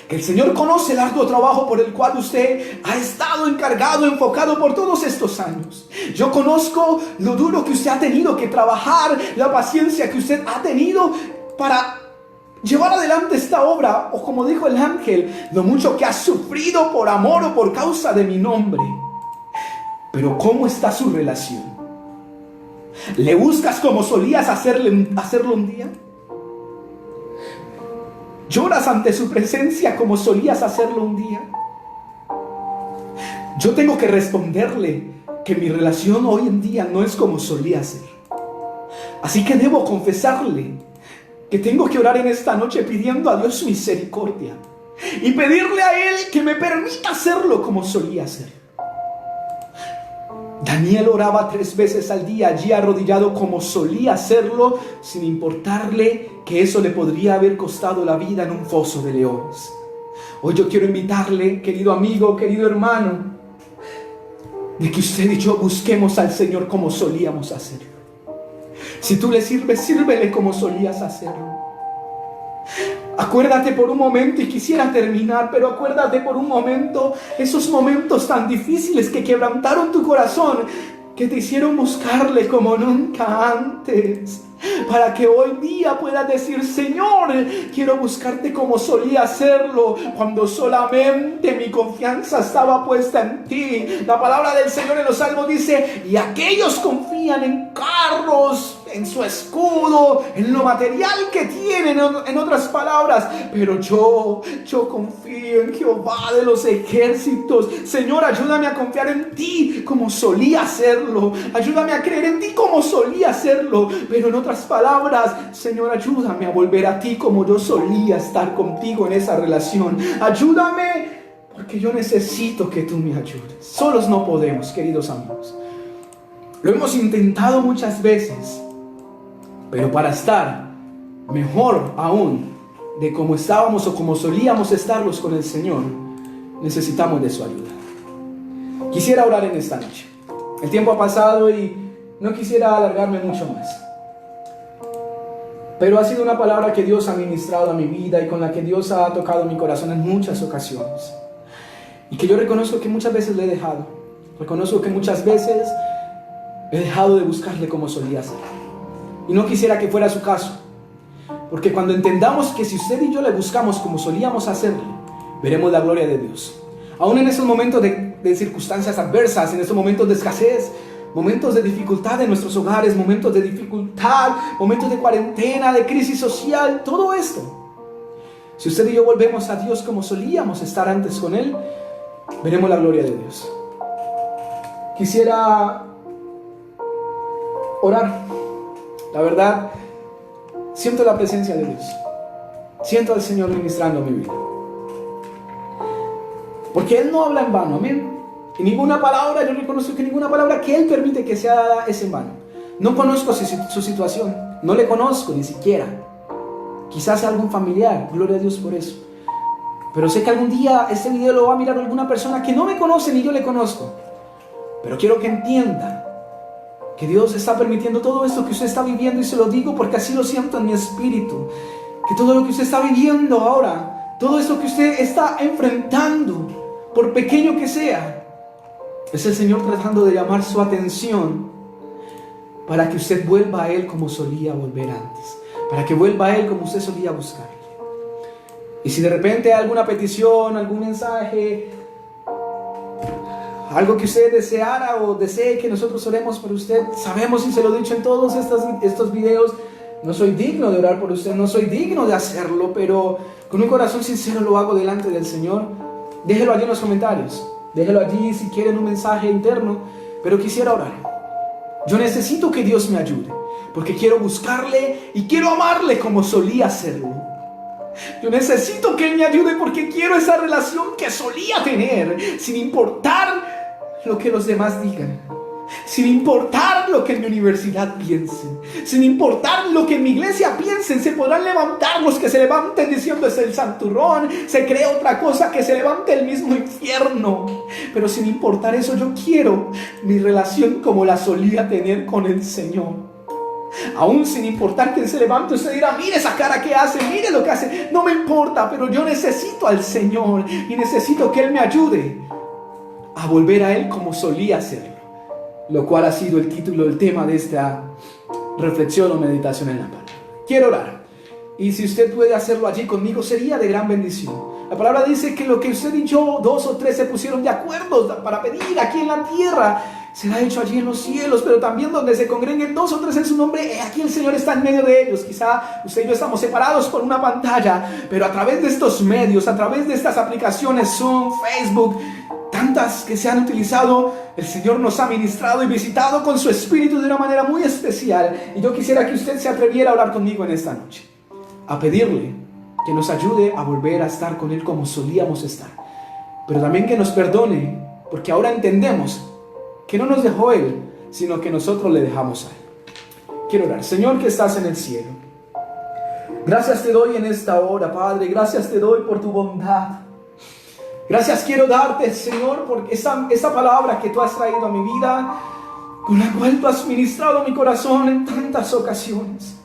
que el Señor conoce el arduo trabajo por el cual usted ha estado encargado, enfocado por todos estos años. Yo conozco lo duro que usted ha tenido que trabajar, la paciencia que usted ha tenido para llevar adelante esta obra, o como dijo el ángel, lo mucho que ha sufrido por amor o por causa de mi nombre. Pero ¿cómo está su relación? ¿Le buscas como solías hacerlo un día? ¿Lloras ante su presencia como solías hacerlo un día? Yo tengo que responderle que mi relación hoy en día no es como solía ser. Así que debo confesarle que tengo que orar en esta noche pidiendo a Dios misericordia y pedirle a Él que me permita hacerlo como solía hacer. Daniel oraba 3 veces al día, allí arrodillado como solía hacerlo, sin importarle que eso le podría haber costado la vida en un foso de leones. Hoy yo quiero invitarle, querido amigo, querido hermano, de que usted y yo busquemos al Señor como solíamos hacerlo. Si tú le sirves, sírvele como solías hacerlo. Acuérdate por un momento, y quisiera terminar, pero acuérdate por un momento esos momentos tan difíciles que quebrantaron tu corazón, que te hicieron buscarle como nunca antes, para que hoy día puedas decir: Señor, quiero buscarte como solía hacerlo cuando solamente mi confianza estaba puesta en ti. La palabra del Señor en los Salmos dice: y aquellos confían en carros, en su escudo, en lo material que tienen, en otras palabras, pero yo confío en Jehová de los ejércitos. Señor, ayúdame a confiar en ti como solía hacerlo, ayúdame a creer en ti como solía hacerlo, pero en otras palabras, Señor, ayúdame a volver a ti como yo solía estar contigo en esa relación. Ayúdame, porque yo necesito que tú me ayudes. Solos no podemos, queridos amigos. Lo hemos intentado muchas veces, pero para estar mejor aún de como estábamos o como solíamos estarlos con el Señor, necesitamos de su ayuda. Quisiera orar en esta noche. El tiempo ha pasado y no quisiera alargarme mucho más, pero ha sido una palabra que Dios ha ministrado a mi vida y con la que Dios ha tocado mi corazón en muchas ocasiones, y que yo reconozco que muchas veces le he dejado. Reconozco que muchas veces he dejado de buscarle como solía hacer. Y no quisiera que fuera su caso, porque cuando entendamos que si usted y yo le buscamos como solíamos hacerle, veremos la gloria de Dios. Aún en esos momentos de circunstancias adversas, en esos momentos de escasez, momentos de dificultad en nuestros hogares, momentos de dificultad, momentos de cuarentena, de crisis social, todo esto, si usted y yo volvemos a Dios como solíamos estar antes con Él, veremos la gloria de Dios. Quisiera orar. La verdad, siento la presencia de Dios. Siento al Señor ministrando mi vida. Porque Él no habla en vano, amén. Y ninguna palabra, yo reconozco que ninguna palabra que Él permite que sea dada es en vano. No conozco su situación, no le conozco ni siquiera. Quizás sea algún familiar, gloria a Dios por eso. Pero sé que algún día este video lo va a mirar alguna persona que no me conoce ni yo le conozco. Pero quiero que entienda que Dios está permitiendo todo esto que usted está viviendo, y se lo digo porque así lo siento en mi espíritu. Que todo lo que usted está viviendo ahora, todo esto que usted está enfrentando, por pequeño que sea, es el Señor tratando de llamar su atención para que usted vuelva a Él como solía volver antes, para que vuelva a Él como usted solía buscarle. Y si de repente hay alguna petición, algún mensaje, algo que usted deseara o desee que nosotros oremos por usted, sabemos, y se lo he dicho en todos estos videos, no soy digno de orar por usted, no soy digno de hacerlo, pero con un corazón sincero lo hago delante del Señor. Déjelo allí en los comentarios, déjelo allí si quieren un mensaje interno, pero quisiera orar. Yo necesito que Dios me ayude, porque quiero buscarle y quiero amarle como solía hacerlo. Yo necesito que Él me ayude porque quiero esa relación que solía tener, sin importar lo que los demás digan, sin importar lo que en mi universidad piensen, sin importar lo que en mi iglesia piensen. Se podrán levantar los que se levanten diciendo es el santurrón, se cree otra cosa, que se levante el mismo infierno, pero sin importar eso, yo quiero mi relación como la solía tener con el Señor. Aún sin importar quién se levante, usted dirá, mire esa cara que hace, mire lo que hace, no me importa, pero yo necesito al Señor y necesito que Él me ayude a volver a Él como solía hacerlo, lo cual ha sido el título, el tema de esta reflexión o meditación en la palabra. Quiero orar, y si usted puede hacerlo allí conmigo, sería de gran bendición. La palabra dice que lo que usted y yo, 2 o 3 se pusieron de acuerdo para pedir aquí en la tierra, será hecho allí en los cielos. Pero también donde se congreguen 2 o 3 en su nombre, aquí el Señor está en medio de ellos. Quizá usted y yo estamos separados por una pantalla, pero a través de estos medios, a través de estas aplicaciones, Zoom, Facebook, tantas que se han utilizado, el Señor nos ha ministrado y visitado con su Espíritu de una manera muy especial. Y yo quisiera que usted se atreviera a orar conmigo en esta noche, a pedirle que nos ayude a volver a estar con Él como solíamos estar, pero también que nos perdone, porque ahora entendemos que no nos dejó Él, sino que nosotros le dejamos a Él. Quiero orar. Señor que estás en el cielo, gracias te doy en esta hora, Padre. Gracias te doy por tu bondad. Gracias quiero darte, Señor, por esa palabra que tú has traído a mi vida, con la cual tú has ministrado mi corazón en tantas ocasiones.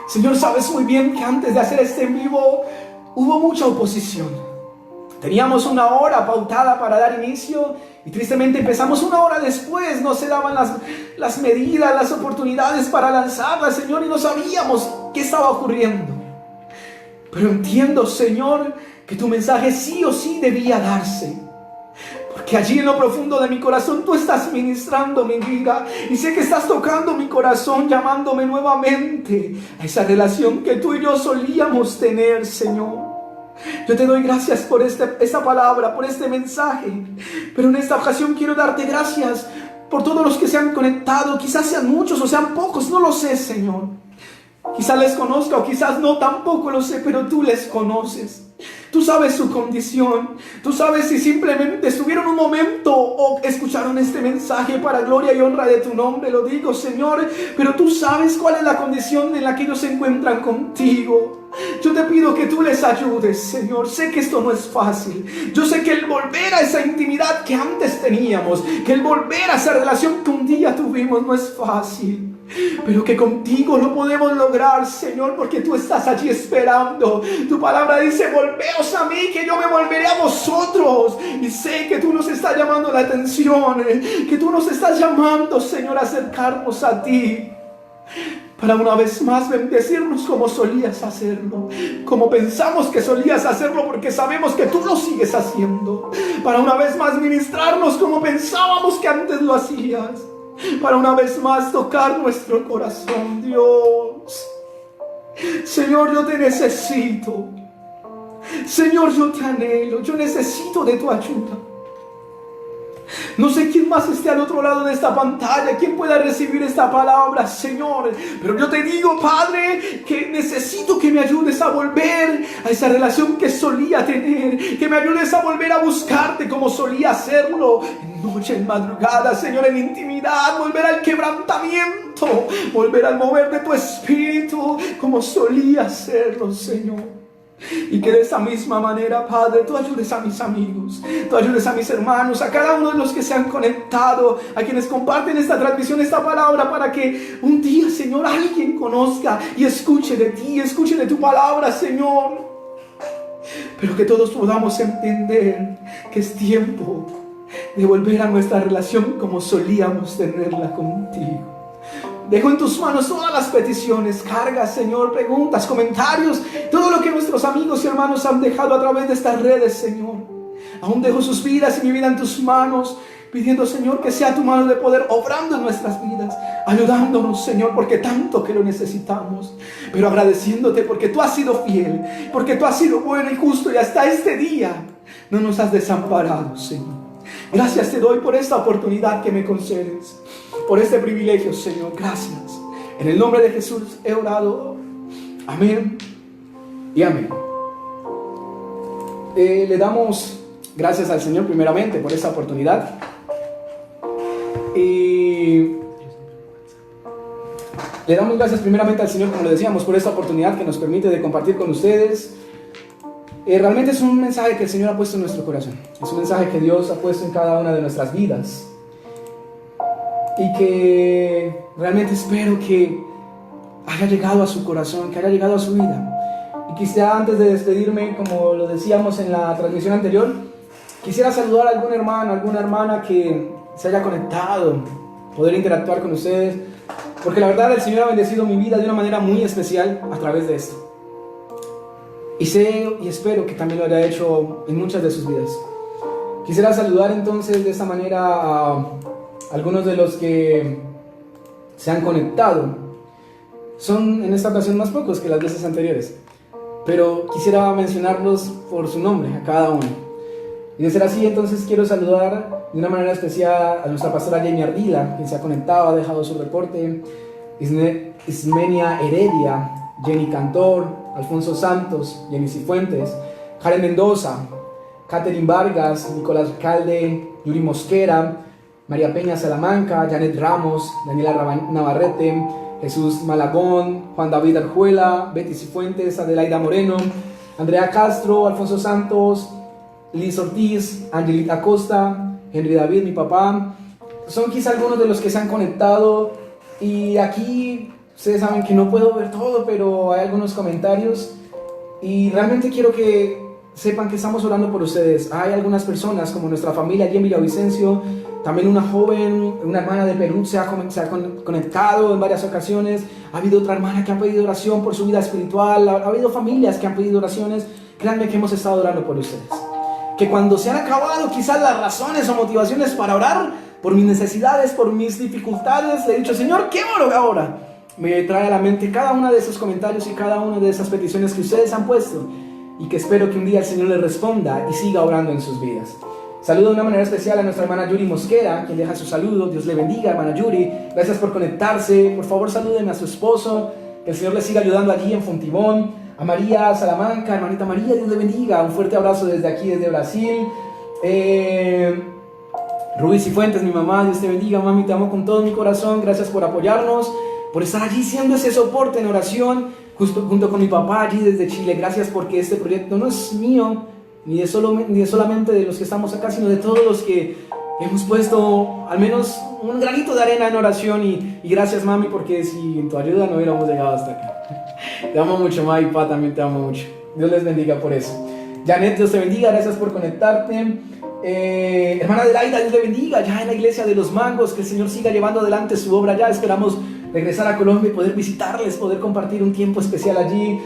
Señor, sabes muy bien que antes de hacer este en vivo hubo mucha oposición. Teníamos una hora pautada para dar inicio y tristemente empezamos una hora después. No se daban las medidas, las oportunidades para lanzarla, Señor, y no sabíamos qué estaba ocurriendo. Pero entiendo, Señor, que tu mensaje sí o sí debía darse, porque allí en lo profundo de mi corazón tú estás ministrando mi vida, y sé que estás tocando mi corazón, llamándome nuevamente a esa relación que tú y yo solíamos tener, Señor. Yo te doy gracias por esta palabra, por este mensaje, pero en esta ocasión quiero darte gracias por todos los que se han conectado. Quizás sean muchos o sean pocos, no lo sé, Señor. Quizás les conozca o quizás no, tampoco lo sé, pero tú les conoces. Tú sabes su condición. Tú sabes si simplemente estuvieron un momento o escucharon este mensaje para gloria y honra de tu nombre. Lo digo, Señor, pero tú sabes cuál es la condición en la que ellos se encuentran contigo. Yo te pido que tú les ayudes, Señor. Sé que esto no es fácil. Yo sé que el volver a esa intimidad que antes teníamos, que el volver a esa relación que un día tuvimos, no es fácil. Pero que contigo lo podemos lograr, Señor, porque tú estás allí esperando. Tu palabra dice, volveos a mí, que yo me volveré a vosotros. Y sé que tú nos estás llamando la atención, que tú nos estás llamando, Señor, a acercarnos a ti, para una vez más bendecirnos como solías hacerlo, como pensamos que solías hacerlo, porque sabemos que tú lo sigues haciendo. Para una vez más ministrarnos como pensábamos que antes lo hacías. Para una vez más tocar nuestro corazón, Dios. Señor, yo te necesito. Señor, yo te anhelo. Yo necesito de tu ayuda. No sé quién más esté al otro lado de esta pantalla, quién pueda recibir esta palabra, Señor. Pero yo te digo, Padre, que necesito que me ayudes a volver a esa relación que solía tener. Que me ayudes a volver a buscarte como solía hacerlo. En noche, en madrugada, Señor, en intimidad. Volver al quebrantamiento. Volver al mover de tu espíritu como solía hacerlo, Señor. Y que de esa misma manera, Padre, tú ayudes a mis amigos, tú ayudes a mis hermanos, a cada uno de los que se han conectado, a quienes comparten esta transmisión, esta palabra, para que un día, Señor, alguien conozca y escuche de ti, escuche de tu palabra, Señor. Pero que todos podamos entender que es tiempo de volver a nuestra relación como solíamos tenerla contigo. Dejo en tus manos todas las peticiones, cargas, Señor, preguntas, comentarios, todo lo que nuestros amigos y hermanos han dejado a través de estas redes, Señor. Aún dejo sus vidas y mi vida en tus manos, pidiendo, Señor, que sea tu mano de poder obrando en nuestras vidas, ayudándonos, Señor, porque tanto que lo necesitamos, pero agradeciéndote porque tú has sido fiel, porque tú has sido bueno y justo y hasta este día no nos has desamparado, Señor. Gracias te doy por esta oportunidad que me concedes, por este privilegio, Señor. Gracias. En el nombre de Jesús he orado. Amén y amén. Le damos gracias al Señor primeramente por esta oportunidad. Y le damos gracias primeramente al Señor, como le decíamos, por esta oportunidad que nos permite de compartir con ustedes. Realmente es un mensaje que el Señor ha puesto en nuestro corazón. Es un mensaje que Dios ha puesto en cada una de nuestras vidas. Y que realmente espero que haya llegado a su corazón, que haya llegado a su vida. Y quisiera, antes de despedirme, como lo decíamos en la transmisión anterior, quisiera saludar a algún hermano, alguna hermana que se haya conectado, poder interactuar con ustedes, porque la verdad el Señor ha bendecido mi vida de una manera muy especial a través de esto. Y sé y espero que también lo haya hecho en muchas de sus vidas. Quisiera saludar entonces de esta manera a algunos de los que se han conectado. Son en esta ocasión más pocos que las veces anteriores, pero quisiera mencionarlos por su nombre, a cada uno. Y de ser así, entonces quiero saludar de una manera especial a nuestra pastora Jamie Ardila, quien se ha conectado, ha dejado su reporte, Ismenia Heredia, Jenny Cantor, Alfonso Santos, Jenny Cifuentes, Karen Mendoza, Catherine Vargas, Nicolás Recalde, Yuri Mosquera, María Peña Salamanca, Janet Ramos, Daniela Navarrete, Jesús Malagón, Juan David Arjuela, Betty Cifuentes, Adelaida Moreno, Andrea Castro, Alfonso Santos, Liz Ortiz, Angelita Acosta, Henry David, mi papá. Son quizá algunos de los que se han conectado, y aquí ustedes saben que no puedo ver todo, pero hay algunos comentarios y realmente quiero que sepan que estamos orando por ustedes. Hay algunas personas como nuestra familia allí en Villavicencio, también una joven, una hermana de Perú se ha conectado en varias ocasiones. Ha habido otra hermana que ha pedido oración por su vida espiritual. Ha habido familias que han pedido oraciones. Créanme que hemos estado orando por ustedes. Que cuando se han acabado quizás las razones o motivaciones para orar por mis necesidades, por mis dificultades, le he dicho, Señor, ¿qué oro ahora? Me trae a la mente cada uno de esos comentarios y cada una de esas peticiones que ustedes han puesto, y que espero que un día el Señor les responda y siga obrando en sus vidas. Saludo de una manera especial a nuestra hermana Yuri Mosquera, quien deja su saludo. Dios le bendiga, hermana Yuri. Gracias por conectarse. Por favor, saluden a su esposo. Que el Señor les siga ayudando allí en Fontibón. A María Salamanca, hermanita María, Dios le bendiga. Un fuerte abrazo desde aquí, desde Brasil. Rubí Cifuentes, mi mamá, Dios te bendiga, mami, te amo con todo mi corazón. Gracias por apoyarnos, por estar allí siendo ese soporte en oración, junto con mi papá allí desde Chile. Gracias, porque este proyecto no es mío, ni de solamente de los que estamos acá, sino de todos los que hemos puesto al menos un granito de arena en oración. Y gracias, mami, porque sin tu ayuda no hubiéramos llegado hasta acá. Te amo mucho, mami, y pa, también te amo mucho. Dios les bendiga por eso. Janet, Dios te bendiga, gracias por conectarte. Hermana Adelaida, Dios le bendiga, ya en la iglesia de Los Mangos, que el Señor siga llevando adelante su obra. Ya esperamos regresar a Colombia y poder visitarles, poder compartir un tiempo especial allí.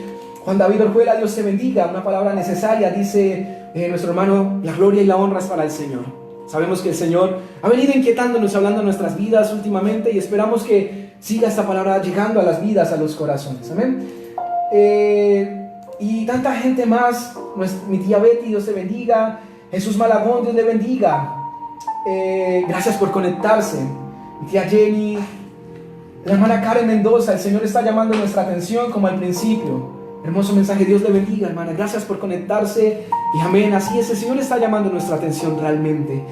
Juan David Orjuela, Dios te bendiga, una palabra necesaria, dice nuestro hermano, la gloria y la honra es para el Señor. Sabemos que el Señor ha venido inquietándonos, hablando en nuestras vidas últimamente, y esperamos que siga esta palabra llegando a las vidas, a los corazones. Amén. Y tanta gente más, mi tía Betty, Dios te bendiga. Jesús Malagón, Dios le bendiga. Gracias por conectarse. Mi tía Jenny, la hermana Karen Mendoza, el Señor está llamando nuestra atención como al principio. Hermoso mensaje, Dios le bendiga, hermana. Gracias por conectarse. Y amén, así es, el Señor está llamando nuestra atención realmente.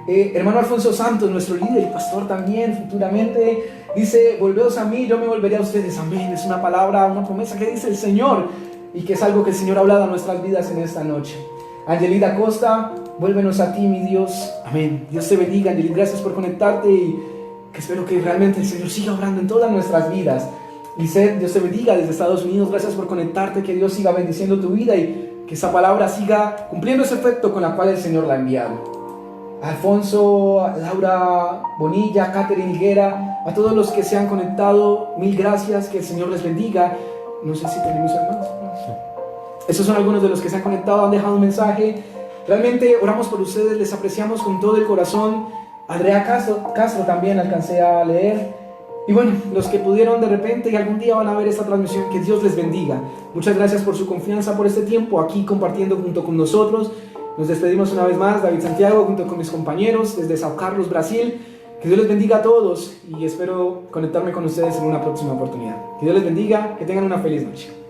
Hermano Alfonso Santos, nuestro líder y pastor también, futuramente, dice, volveos a mí, yo me volveré a ustedes. Amén, es una palabra, una promesa que dice el Señor, y que es algo que el Señor ha hablado a nuestras vidas en esta noche. Angelita Costa, vuélvenos a ti, mi Dios. Amén. Dios te bendiga, Angelita. Gracias por conectarte, y que espero que realmente el Señor siga obrando en todas nuestras vidas. Lisette, Dios te bendiga desde Estados Unidos. Gracias por conectarte. Que Dios siga bendiciendo tu vida y que esa palabra siga cumpliendo ese efecto con la cual el Señor la ha enviado. Alfonso, Laura Bonilla, Catherine Higuera, a todos los que se han conectado, mil gracias, que el Señor les bendiga. No sé si tenemos hermanos. Esos son algunos de los que se han conectado, han dejado un mensaje. Realmente oramos por ustedes, les apreciamos con todo el corazón. Andrea Castro también alcancé a leer. Y bueno, los que pudieron de repente y algún día van a ver esta transmisión, que Dios les bendiga. Muchas gracias por su confianza, por este tiempo aquí compartiendo junto con nosotros. Nos despedimos una vez más, David Santiago, junto con mis compañeros desde São Carlos, Brasil. Que Dios les bendiga a todos y espero conectarme con ustedes en una próxima oportunidad. Que Dios les bendiga, que tengan una feliz noche.